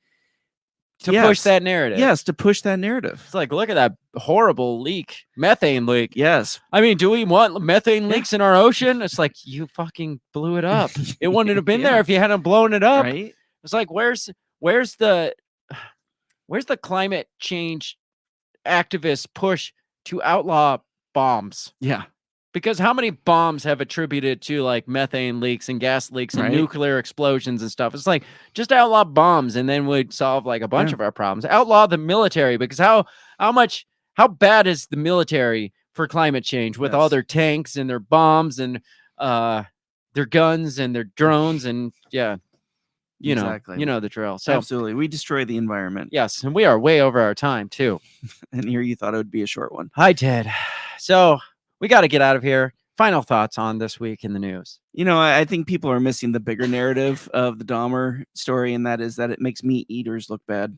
to push that narrative. Yes, to push that narrative. It's like, look at that horrible leak, methane leak. Yes. I mean, do we want methane leaks in our ocean? It's like, you fucking blew it up. It wouldn't have been there if you hadn't blown it up. Right? It's like, where's the climate change activists push to outlaw bombs? Yeah. Because how many bombs have attributed to like methane leaks and gas leaks and nuclear explosions and stuff? It's like, just outlaw bombs and then we'd solve like a bunch of our problems. Outlaw the military, because how bad is the military for climate change with all their tanks and their bombs and their guns and their drones and you know the drill. So absolutely, we destroy the environment. Yes, and we are way over our time too. And here you thought it would be a short one. I did. So we got to get out of here. Final thoughts on this week in the news. You know, I think people are missing the bigger narrative of the Dahmer story, and that is that it makes meat eaters look bad.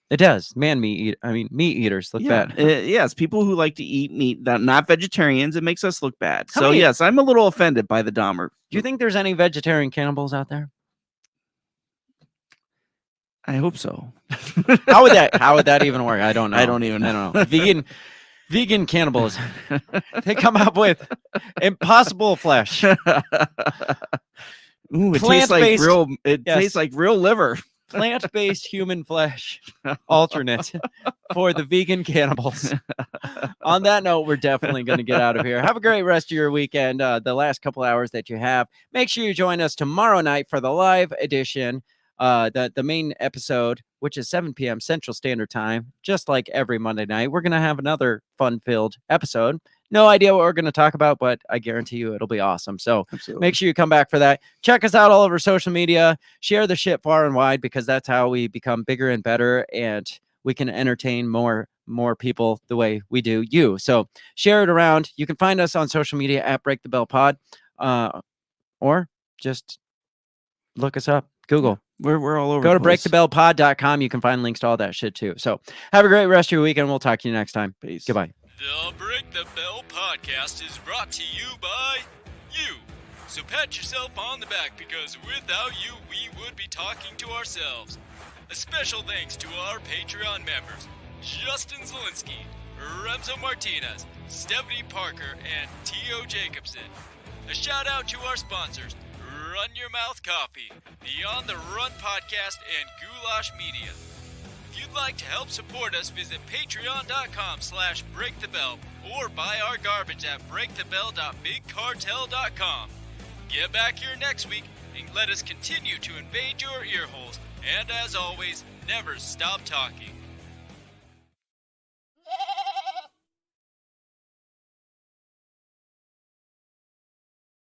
It does. Meat eaters look bad. Yes, people who like to eat meat, not vegetarians, it makes us look bad. Yes, I'm a little offended by the Dahmer. Do you think there's any vegetarian cannibals out there? I hope so. How would that even work? I don't know. I don't know. Vegan cannibals. They come up with impossible flesh. Ooh, it tastes like real. It tastes like real liver. Plant-based human flesh alternate for the vegan cannibals. On that note, we're definitely going to get out of here. Have a great rest of your weekend. The last couple hours that you have. Make sure you join us tomorrow night for the live edition. The main episode, which is 7 p.m. Central Standard Time, just like every Monday night. We're going to have another fun-filled episode. No idea what we're going to talk about, but I guarantee you it'll be awesome. So make sure you come back for that. Check us out all over social media. Share the shit far and wide, because that's how we become bigger and better, and we can entertain more people the way we do you. So share it around. You can find us on social media at Break the Bell Pod, or just look us up. Google. We're all over. Go to breakthebellpod.com. You can find links to all that shit too. So have a great rest of your weekend. We'll talk to you next time. Peace. Goodbye. The Break the Bell podcast is brought to you by you. So pat yourself on the back, because without you, we would be talking to ourselves. A special thanks to our Patreon members, Justin Zielinski, Remzo Martinez, Stephanie Parker, and T.O. Jacobson. A shout out to our sponsors, Run Your Mouth Coffee, the On the Run podcast, and Goulash Media. If you'd like to help support us, visit patreon.com/breakthebell or buy our garbage at breakthebell.bigcartel.com. Get back here next week and let us continue to invade your ear holes. And as always, never stop talking.